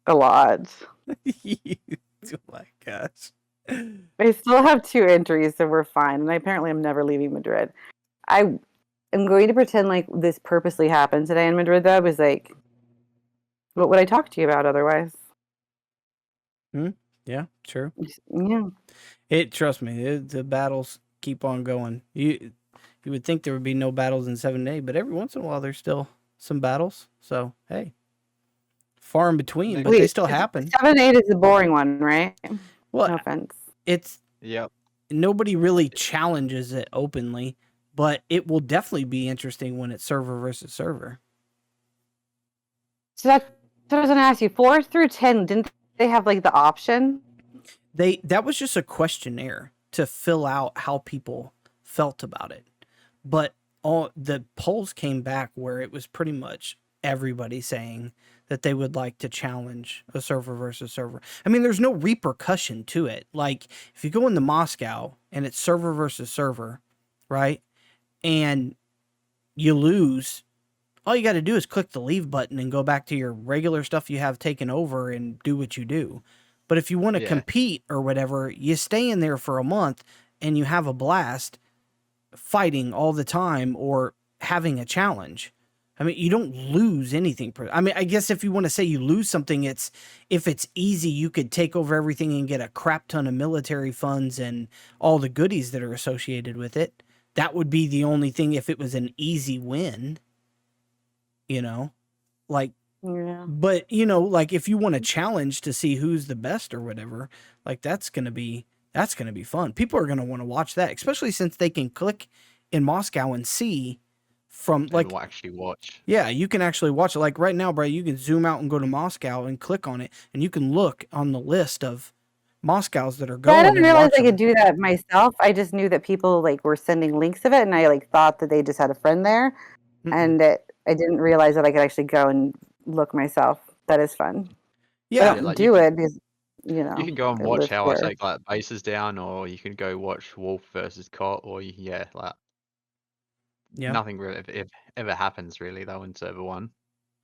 A lot. Oh my gosh. I still have 2 entries, so we're fine. And apparently I'm never leaving Madrid. I am going to pretend like this purposely happened today in Madrid, though, because, like, what would I talk to you about otherwise? Yeah, true. Yeah. Trust me, the battles keep on going. You would think there would be no battles in 7A, but every once in a while there's still some battles. So, hey. Far in between, but they still happen. 7-8 is the boring one, right? Well, no offense. Yep. Nobody really challenges it openly, but it will definitely be interesting when it's server versus server. So that's what I was going to ask you. 4 through 10, didn't they have like the option? That was just a questionnaire to fill out how people felt about it. But all the polls came back where it was pretty much everybody saying that they would like to challenge a server versus server. I mean, there's no repercussion to it. Like, if you go into Moscow and it's server versus server, right? And you lose, all you got to do is click the leave button and go back to your regular stuff you have taken over and do what you do. But if you want to compete or whatever, you stay in there for a month and you have a blast fighting all the time or having a challenge. I mean, you don't lose anything. I mean, I guess if you want to say you lose something, it's if it's easy, you could take over everything and get a crap ton of military funds and all the goodies that are associated with it. That would be the only thing if it was an easy win, you know, like, but you know, like if you want a challenge to see who's the best or whatever, like that's going to be fun. People are going to want to watch that, especially since they can click in Moscow and see from like actually watch. Yeah, you can actually watch it. Like right now, bro, you can zoom out and go to Moscow and click on it, and you can look on the list of Moscows that are going. I didn't realize I could do that myself. I just knew that people like were sending links of it, and I like thought that they just had a friend there, and I didn't realize that I could actually go and look myself. That is fun. Yeah, I don't do it because you know you can go and watch how I take like bases down, or you can go watch Wolf versus Cot, or nothing really ever happens really though in server 1.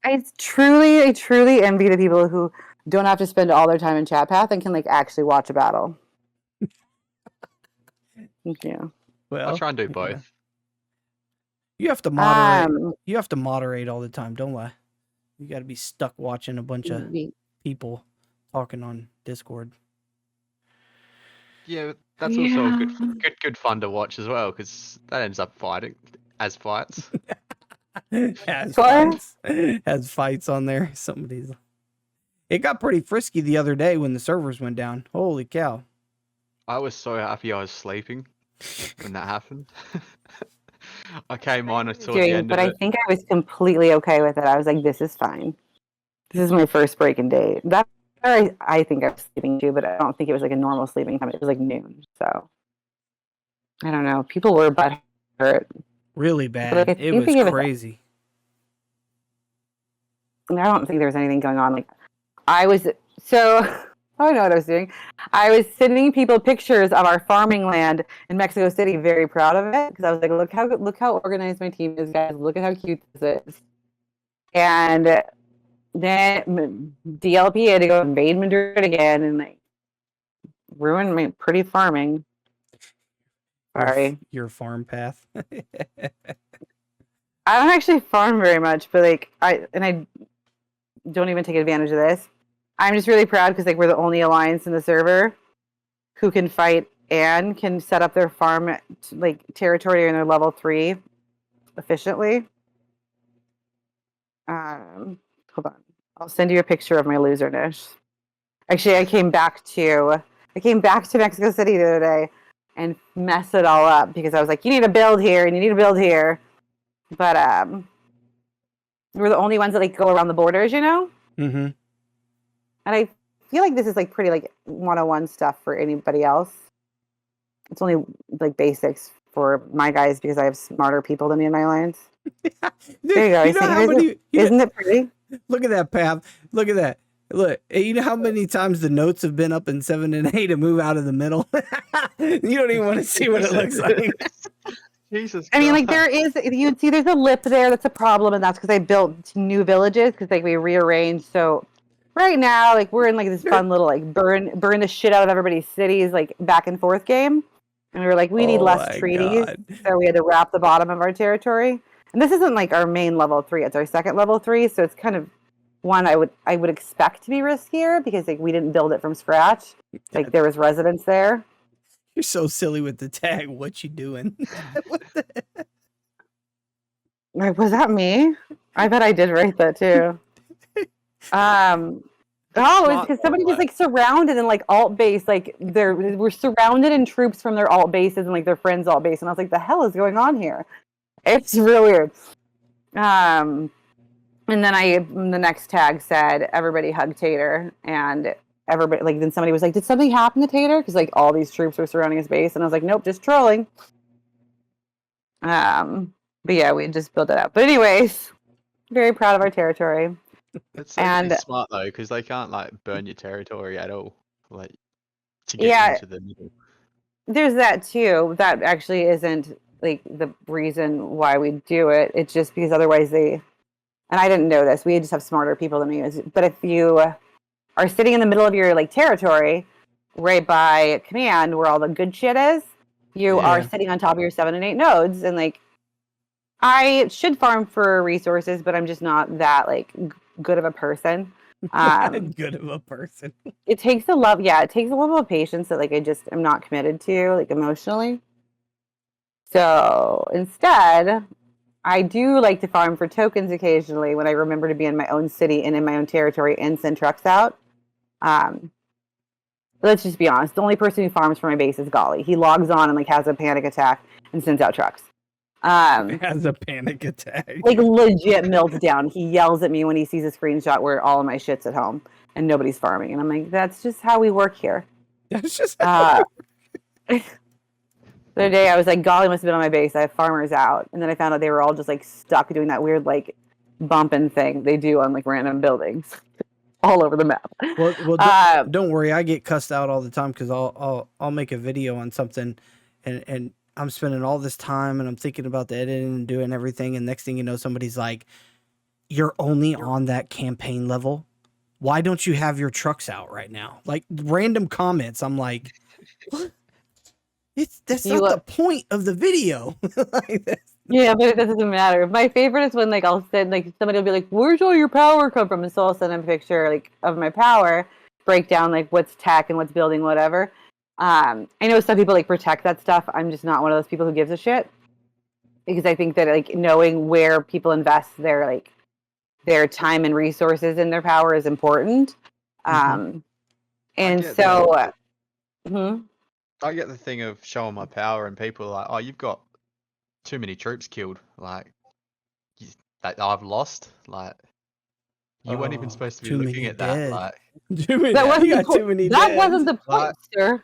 I truly envy the people who don't have to spend all their time in chat path and can like actually watch a battle. Yeah. Well, I'll try and do both. You have to moderate. You have to moderate all the time. Don't lie. You got to be stuck watching a bunch of people talking on Discord. Yeah, that's also good fun to watch as well, because that ends up fighting as fights. Has fights on there. It got pretty frisky the other day when the servers went down. Holy cow! I was so happy I was sleeping when that happened. I came on until the end but of it. I think I was completely okay with it. I was like, "This is fine. This is my first break-in date." That I think I was sleeping too, but I don't think it was like a normal sleeping time. It was like noon, so I don't know. People were butthurt. Really bad. Like, it was crazy. I don't think there was anything going on. Like I know what I was doing. I was sending people pictures of our farming land in Mexico City, very proud of it, because I was like, look how organized my team is, guys. Look at how cute this is. And then DLP had to go invade Madrid again and like ruin my pretty farming. Sorry. Your farm path. I don't actually farm very much, but like I don't even take advantage of this. I'm just really proud because like we're the only alliance in the server who can fight and can set up their farm like territory in their level 3 efficiently. Hold on. I'll send you a picture of my loserness. Actually, I came back to Mexico City the other day and messed it all up because I was like, you need to build here and you need to build here. But we're the only ones that like go around the borders, you know? Mm-hmm. And I feel like this is like pretty like 101 stuff for anybody else. It's only like basics for my guys because I have smarter people than me in my alliance. There you go. You know how many? Isn't it pretty? Look at that, Pav. Look at that. Look, you know how many times the notes have been up in 7 and 8 to move out of the middle? You don't even want to see what it looks like. Jesus I mean, like Christ. there is, you can see there's a lip there that's a problem, and that's because I built new villages because like we rearranged. So right now, like we're in like this fun little like burn the shit out of everybody's cities like back and forth game, and we were like we need Oh less my treaties, God. so we had to wrap the bottom of our territory. And this isn't like our main level 3; it's our second level 3, so it's kind of one I would expect to be riskier because like we didn't build it from scratch. Like there was residents there. You're so silly with the tag. What you doing? Like, was that me? I bet I did write that too. Oh, it's because somebody was like surrounded in like alt base, like we're surrounded in troops from their alt bases and like their friends' alt base, and I was like, the hell is going on here? It's real weird. And then the next tag said everybody hug Tater, and everybody like then somebody was like, did something happen to Tater? Because like all these troops were surrounding his base, and I was like, nope, just trolling. But yeah, we just built it up. But anyways, very proud of our territory. It's so smart though, because they can't like burn your territory at all, like to get into the middle. There's that too. That actually isn't like the reason why we do it. It's just because otherwise and I didn't know this. We just have smarter people than me. But if you are sitting in the middle of your like territory, right by command where all the good shit is, you are sitting on top of your 7 and 8 nodes, and like I should farm for resources, but I'm just not that like good of a person. Good of a person. It takes a level of patience that like I just am not committed to like emotionally. So instead, I do like to farm for tokens occasionally when I remember to be in my own city and in my own territory and send trucks out. Let's just be honest. The only person who farms for my base is Golly. He logs on and like has a panic attack and sends out trucks. Has a panic attack. Like legit meltdown. He yells at me when he sees a screenshot where all of my shit's at home and nobody's farming. And I'm like, that's just how we work here. That's just the other day I was like, Golly must have been on my base. I have farmers out. And then I found out they were all just like stuck doing that weird like bumping thing they do on like random buildings all over the map. Well, don't worry. I get cussed out all the time because I'll make a video on something and I'm spending all this time and I'm thinking about the editing and doing everything. And next thing you know, somebody's like, you're only on that campaign level. Why don't you have your trucks out right now? Like random comments. I'm like, what? That's not the point of the video. Yeah, but it doesn't matter. My favorite is when like I'll send like somebody will be like, where's all your power come from? And so I'll send them a picture like of my power, break down like what's tech and what's building, whatever. I know some people like protect that stuff. I'm just not one of those people who gives a shit, because I think that like knowing where people invest their time and resources in their power is important. And so I get the thing of showing my power and people are like, oh, you've got too many troops killed, like that I've lost, like you weren't even supposed to be looking at that, like that wasn't the point, sir.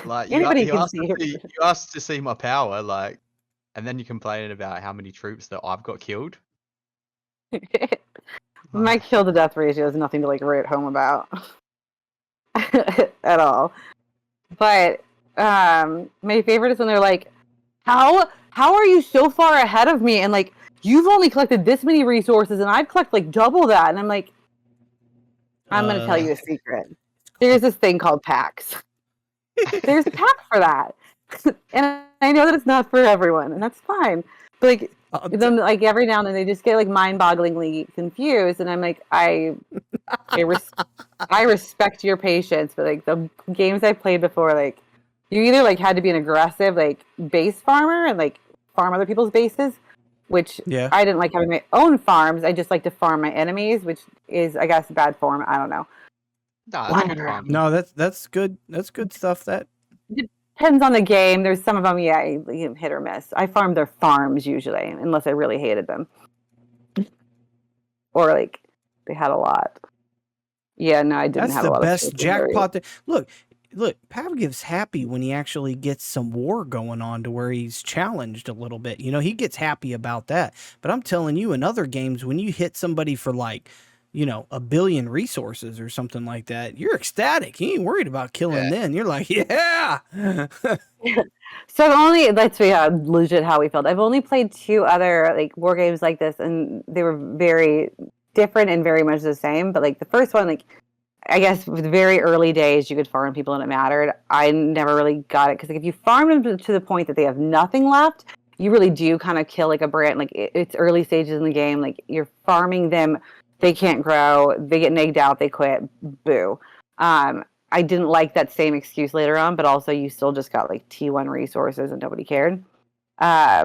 Like you asked to see my power, like, and then you're complaining about how many troops that I've got killed. My kill to death ratio is nothing to like write home about at all. But my favorite is when they're like, how are you so far ahead of me, and like you've only collected this many resources and I've collected like double that, and I'm like, I'm gonna tell you a secret. There's this thing called packs. There's a pack for that. And I know that it's not for everyone, and that's fine. But like them like every now and then they just get like mind-bogglingly confused, and I'm like, I respect your patience, but like the games I played before, like you either like had to be an aggressive like base farmer and like farm other people's bases, which I didn't like having my own farms. I just like to farm my enemies, which is I guess bad form. I don't know. No, that's good. That's good stuff. That depends on the game. There's some of them, hit or miss. I farm their farms usually, unless I really hated them, or like they had a lot. Yeah, no, I didn't That's have the a lot of best space in there. jackpot. Look, PAV gives happy when he actually gets some war going on to where he's challenged a little bit. You know, he gets happy about that. But I'm telling you, in other games, when you hit somebody for like, you know, 1 billion resources or something like that, you're ecstatic. You ain't worried about killing then. You're like, yeah. So I've only, let's be legit how we felt. I've only played 2 other like war games like this, and they were very different and very much the same. But like the first one, like I guess with very early days, you could farm people and it mattered. I never really got it because like, if you farm them to the point that they have nothing left, you really do kind of kill like a brand. Like it's early stages in the game. Like you're farming them, they can't grow, they get nagged out, they quit. Boo. I didn't like that same excuse later on, but also you still just got like T1 resources and nobody cared. I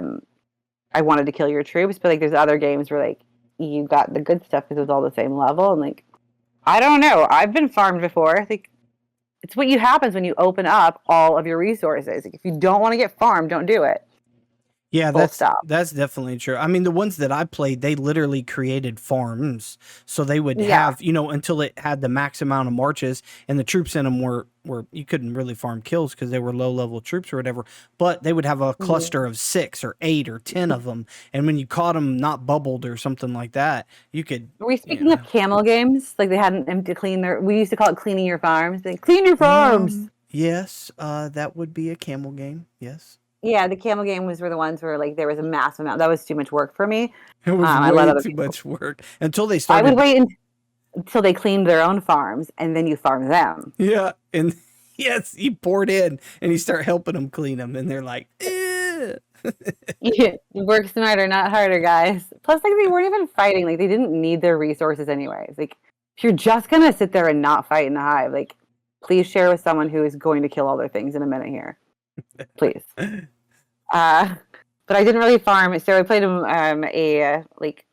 wanted to kill your troops, but like there's other games where like you got the good stuff because it was all the same level and like. I don't know. I've been farmed before. I think it's what happens when you open up all of your resources. Like, if you don't want to get farmed, don't do it. Yeah, Full stop. that's definitely true. I mean, the ones that I played, they literally created farms, so they would have, you know, until it had the max amount of marches, and the troops in them were you couldn't really farm kills because they were low level troops or whatever. But they would have a cluster of 6 or 8 or 10 of them, and when you caught them not bubbled or something like that, you could. Are we speaking of camel games? Like they hadn't empty clean their. We used to call it cleaning your farms. Like, clean your farms. Yes, that would be a camel game. Yes. Yeah, the camel game were the ones where like there was a massive amount. That was too much work for me. It was I let way other too people. much work until they started. I would wait until they cleaned their own farms, and then you farm them. Yeah, and yes, you poured in, and you start helping them clean them, and they're like, eh. Yeah, work smarter, not harder, guys. Plus, like they weren't even fighting. Like they didn't need their resources anyways. Like if you're just gonna sit there and not fight in the hive, like please share with someone who is going to kill all their things in a minute here, please. But I didn't really farm, so I played a like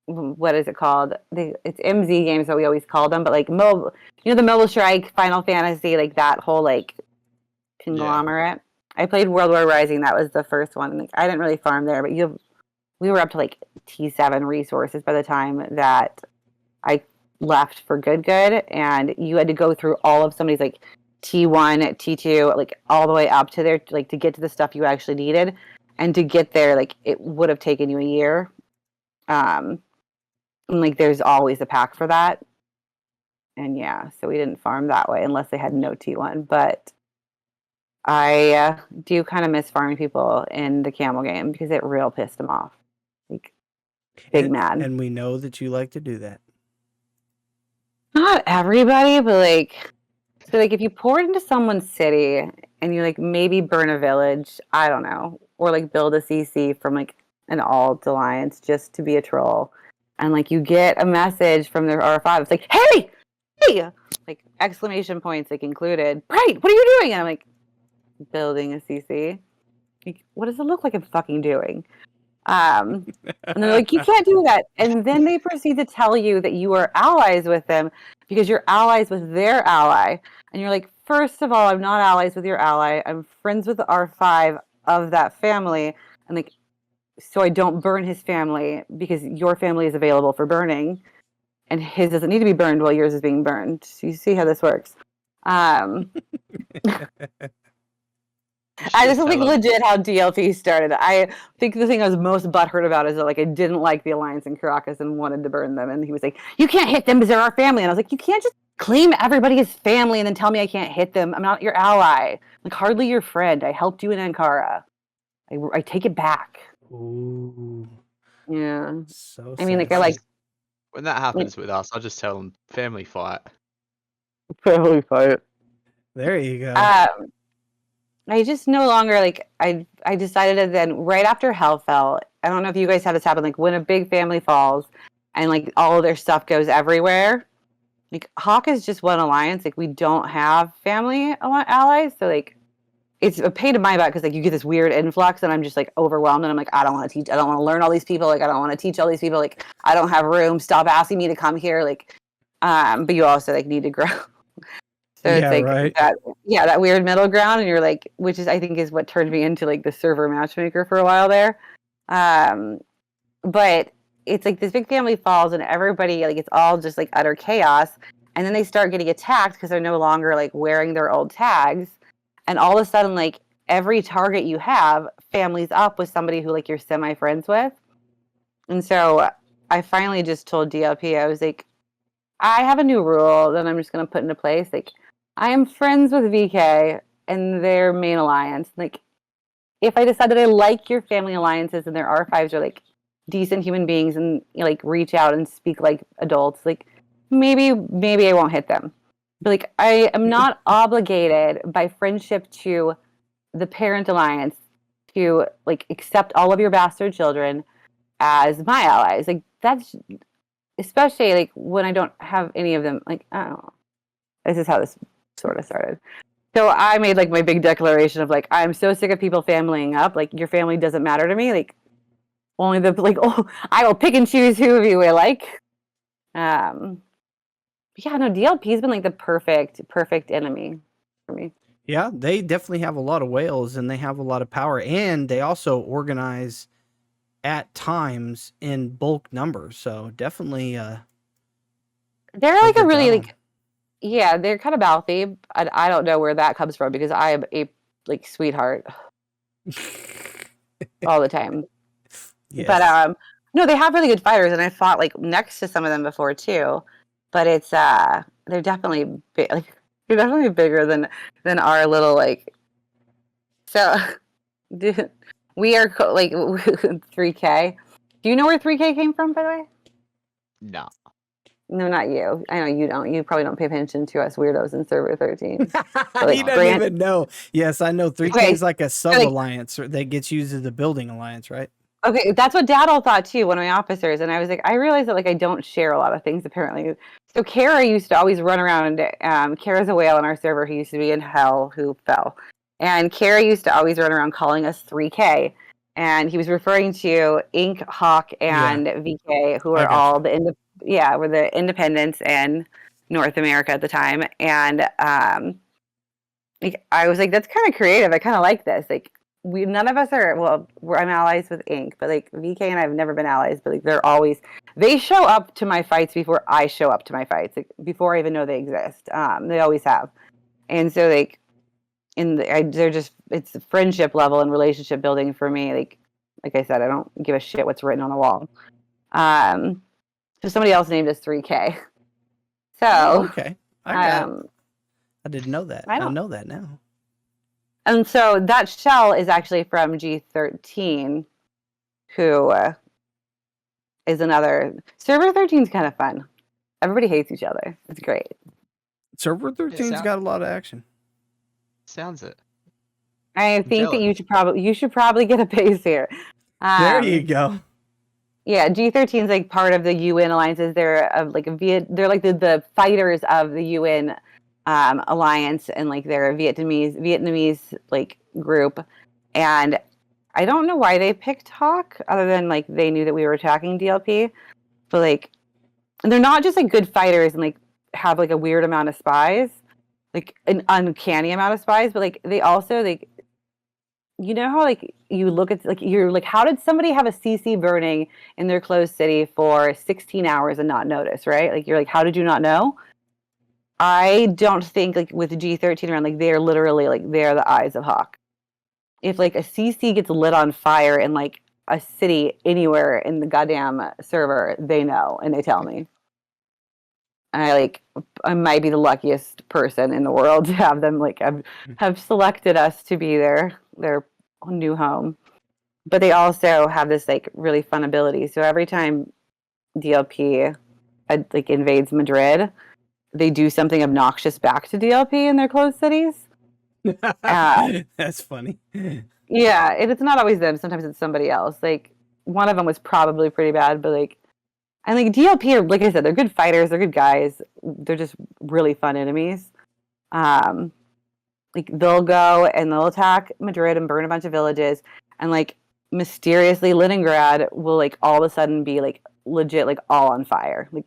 what is it called? It's MZ games that we always call them, but like mobile, you know, the Mobile Strike, Final Fantasy, like that whole like conglomerate. Yeah. I played World War Rising. That was the first one. Like, I didn't really farm there, but we were up to like T7 resources by the time that I left for good, and you had to go through all of somebody's like T1, T2, like all the way up to there, like to get to the stuff you actually needed, and to get there, like it would have taken you a year. And like there's always a pack for that, and yeah, so we didn't farm that way unless they had no T1. But I do kind of miss farming people in the camel game because it real pissed them off, like big mad. And we know that you like to do that. Not everybody, but like, so like if you pour it into someone's city and you like maybe burn a village, I don't know, or like build a CC from like an alt alliance just to be a troll, and like you get a message from their R5, it's like, hey, like exclamation points like included, right? What are you doing? And I'm like, building a CC. Like, what does it look like I'm fucking doing? And they're like, you can't do that. And then they proceed to tell you that you are allies with them because you're allies with their ally. And you're like, first of all, I'm not allies with your ally. I'm friends with the R5 of that family. And like, so I don't burn his family because your family is available for burning. And his doesn't need to be burned while yours is being burned. So you see how this works. This is like legit how DLP started. I think the thing I was most butthurt about is that like I didn't like the Alliance in Caracas and wanted to burn them. And he was like, you can't hit them because they're our family. And I was like, you can't just claim everybody as family and then tell me I can't hit them. I'm not your ally. Like hardly your friend. I helped you in Ankara. I take it back. Ooh. Yeah. So I mean, like I like when that happens with us, I just tell them family fight. Family fight. There you go. I just no longer like I decided that then right after Hell fell, I don't know if you guys had this happen, like when a big family falls and like all of their stuff goes everywhere. Like Hawk is just one alliance. Like we don't have family allies, so like it's a pain in my butt because like you get this weird influx and I'm just like overwhelmed and I'm like I don't want to teach, I don't want to learn all these people, like I don't want to teach all these people, like I don't have room. Stop asking me to come here, like but you also like need to grow. So yeah, it's like right. that weird middle ground, and you're like, which is I think is what turned me into like the server matchmaker for a while there. But it's like this big family falls, and everybody like it's all just like utter chaos. and then they start getting attacked because they're no longer like wearing their old tags, and all of a sudden like every target you have families up with somebody who like you're semi friends with. And so I finally just told DLP, I was like, I have a new rule that I'm just going to put into place. Like, I am friends with VK and their main alliance. Like, if I decide that I like your family alliances and their R5s are like decent human beings and like reach out and speak like adults, like maybe I won't hit them. But like, I am not obligated by friendship to the parent alliance to like accept all of your bastard children as my allies. Like, that's especially like when I don't have any of them. Like, I don't know. This is how this sort of started. So I made like my big declaration of like, I'm so sick of people familying up. Like, your family doesn't matter to me. Like, only the like, oh, I will pick and choose who of you I like. Yeah, no, DLP's been like the perfect enemy for me. Yeah, they definitely have a lot of whales and they have a lot of power, and they also organize at times in bulk numbers. So definitely they're like a really like, yeah, they're kind of mouthy. I don't know where that comes from because I am a like sweetheart all the time. Yes. But no, they have really good fighters, and I fought like next to some of them before too. But it's they're definitely big, like they're definitely bigger than our little like. So, dude, we are like 3K. Do you know where 3K came from, by the way? No. No, not you. I know you don't. You probably don't pay attention to us weirdos in Server 13. He doesn't even know. Yes, I know 3K is like a sub-alliance that gets used as a building alliance, right? Okay, that's what Dad all thought too, one of my officers. And I was like, I realized that like I don't share a lot of things apparently. So Kara used to always run around. Kara's a whale in our server who used to be in hell, who fell. And Kara used to always run around calling us 3K. And he was referring to Ink, Hawk, and VK, who are all were the independents in North America at the time. And like, I was like, that's kind of creative. I kind of like this. Like, none of us are, well, I'm allies with Ink, but like VK and I have never been allies, but like they show up to my fights before I show up to my fights, like before I even know they exist. They always have. And so like, they're just, it's friendship level and relationship building for me. Like I said, I don't give a shit what's written on the wall. So somebody else named us 3K. So okay, I didn't know that. I know that now. And so that shell is actually from G13, who is another. Server 13 is kind of fun. Everybody hates each other. It's great. Server 13's got a lot of action. Sounds it. I think that you should probably get a base here. There you go. Yeah, G13 is like part of the UN alliances. They're like they're like the fighters of the UN alliance, and like they're a Vietnamese like group. And I don't know why they picked Hawk, other than like they knew that we were attacking DLP. But like, they're not just like good fighters and like have like a weird amount of spies, like an uncanny amount of spies. But like they also like, you know how like you look at like you're like, how did somebody have a CC burning in their closed city for 16 hours and not notice, right? Like you're like, how did you not know? I don't think like with G13 around, like they're literally like they're the eyes of Hawk. If like a CC gets lit on fire in like a city anywhere in the goddamn server, they know and they tell me. I might be the luckiest person in the world to have them like have selected us to be their new home. But they also have this like really fun ability. So every time DLP like invades Madrid, they do something obnoxious back to DLP in their closed cities. That's funny. Yeah, it's not always them. Sometimes it's somebody else. Like one of them was probably pretty bad, but like, and like DLP are, like I said, they're good fighters. They're good guys. They're just really fun enemies. Like they'll go and they'll attack Madrid and burn a bunch of villages, and like mysteriously Leningrad will like all of a sudden be like legit like all on fire. Like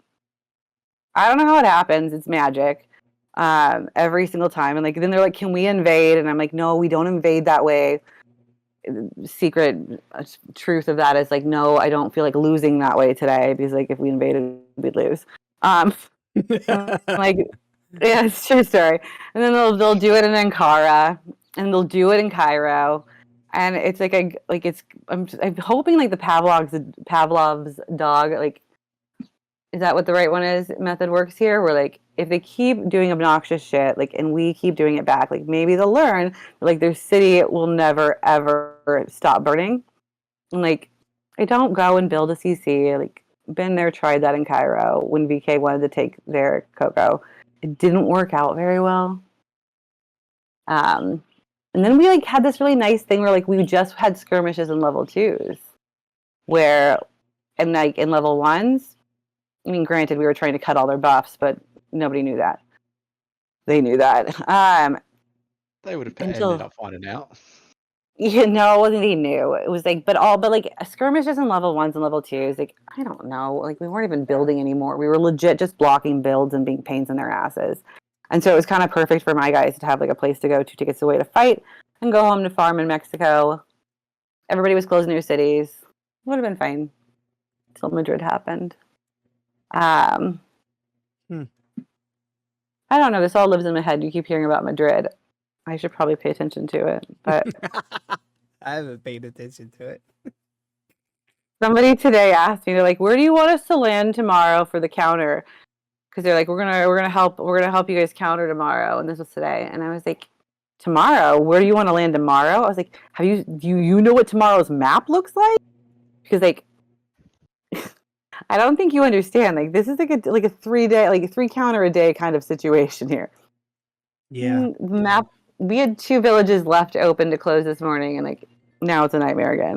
I don't know how it happens. It's magic. Every single time. And like then they're like, can we invade? And I'm like, no, we don't invade that way. Secret truth of that is like, no, I don't feel like losing that way today, because like if we invaded, we'd lose. Like, yeah, it's a true story. And then they'll do it in Ankara, and they'll do it in Cairo, and it's like I'm hoping like the Pavlov's dog, like, is that what the right one is? Method works here, where like if they keep doing obnoxious shit, like, and we keep doing it back, like maybe they'll learn, like their city will never ever stop burning. And like, I don't go and build a CC. Like, been there, tried that in Cairo when VK wanted to take their Coco. It didn't work out very well. And then we like had this really nice thing where like we just had skirmishes in level 2s, where, and like in level 1s, I mean, granted, we were trying to cut all their buffs, but nobody knew that. They knew that. They would have Until- ended up finding out. You know, they knew. It was like, but like skirmishes in level 1s and level 2s, like, I don't know, like we weren't even building anymore. We were legit just blocking builds and being pains in their asses. And so it was kind of perfect for my guys to have like a place to go, 2 tickets away to fight, and go home to farm in Mexico. Everybody was closing their cities. Would have been fine until Madrid happened. I don't know. This all lives in my head. You keep hearing about Madrid. I should probably pay attention to it, but I haven't paid attention to it. somebody today asked me, they're like, "Where do you want us to land tomorrow for the counter?" Because they're like, "We're gonna help you guys counter tomorrow." And this was today, and I was like, "Tomorrow? Where do you want to land tomorrow?" I was like, do you know what tomorrow's map looks like?" Because like, I don't think you understand. Like, this is like a 3-day, like a 3 counter a day kind of situation here. Yeah. The map. We had 2 villages left open to close this morning, and like now it's a nightmare again.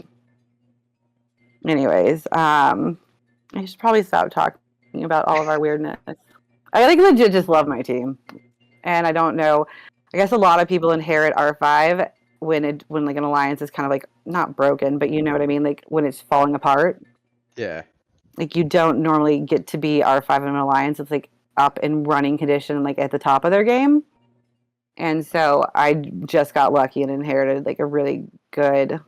Anyways, I should probably stop talking about all of our weirdness. I like legit just love my team, and I don't know. I guess a lot of people inherit R5 when like an alliance is kind of like not broken, but you know what I mean, like when it's falling apart. Yeah. Like you don't normally get to be R5 in an alliance. It's like up and running condition, like at the top of their game. And so I just got lucky and inherited like a really good.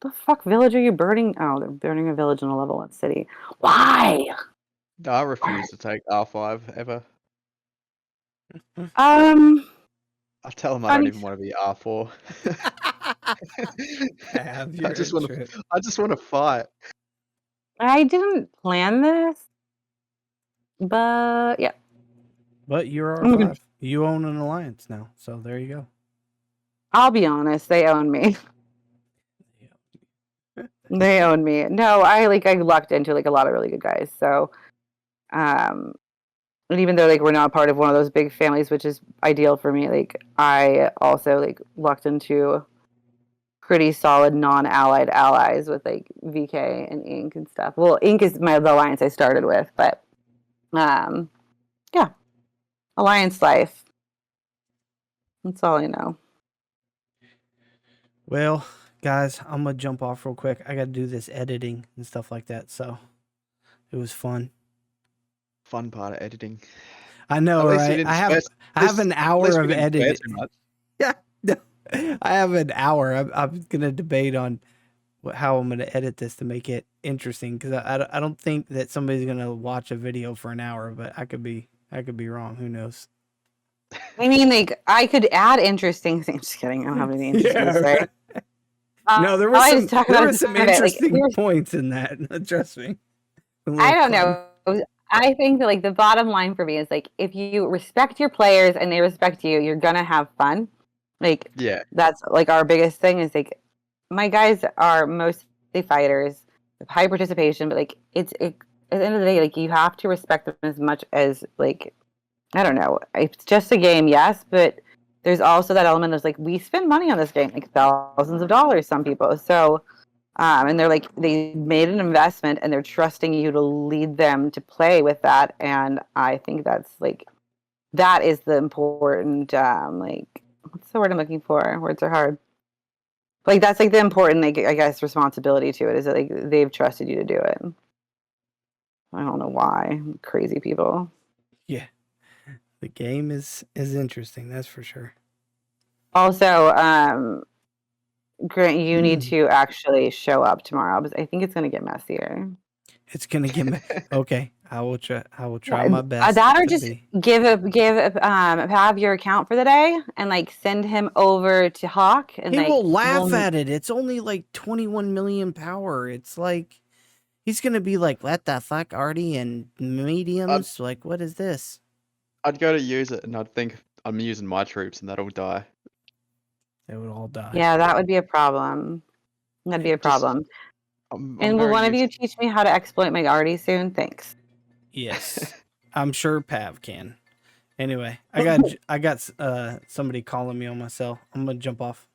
The fuck village are you burning? Oh, they're burning a village in a level 1 city. Why? No, I refuse to take R5 ever. I tell them I don't even want to be R4. I just want to fight. I didn't plan this, but yeah. But you're R5. You own an alliance now, so there you go. I'll be honest, they own me. They own me. No, I lucked into like a lot of really good guys. So, and even though like we're not part of one of those big families, which is ideal for me, like I also like lucked into pretty solid non-allied allies with like VK and Ink and stuff. Well, Ink is the alliance I started with, but yeah, alliance life. That's all I know. Well, guys, I'm gonna jump off real quick. I gotta do this editing and stuff like that, so it was fun. Fun part of editing. I know, right? I have an hour of editing. Yeah, I have an hour. I'm gonna debate on how I'm gonna edit this to make it interesting, because I don't think that somebody's gonna watch a video for an hour, but I could be wrong. Who knows? I mean, like I could add interesting things. Just kidding. I don't have anything interesting to say. No, there were some interesting points in that. Trust me. I don't know. I think that like the bottom line for me is like if you respect your players and they respect you, you're gonna have fun. Like yeah, that's like our biggest thing is like my guys are mostly fighters with high participation, but like at the end of the day, like you have to respect them as much as like I don't know. It's just a game, yes, but there's also that element of like we spend money on this game, like thousands of dollars, some people. So, and they're like they made an investment and they're trusting you to lead them to play with that. And I think that's like that is the important like what's the word I'm looking for? Words are hard. Like that's like the important like I guess responsibility to it is that like they've trusted you to do it. I don't know why. Crazy people. Yeah. The game is interesting, that's for sure. Also, Grant, you need to actually show up tomorrow because I think it's going to get messier. It's going to get okay. I will try my best. That or to just be. give Pav your account for the day and like send him over to Hawk and He like will laugh at it. It's only like 21 million power. It's like he's gonna be like, "What the fuck, Artie?" And mediums. Like, what is this? I'd go to use it and I'd think I'm using my troops and that'll die. They would all die. Yeah, that would be a problem. That'd be a problem. I'm And will very one of you used- teach me how to exploit my Artie soon? Thanks. Yes, I'm sure Pav can. Anyway, I got somebody calling me on my cell. I'm gonna jump off.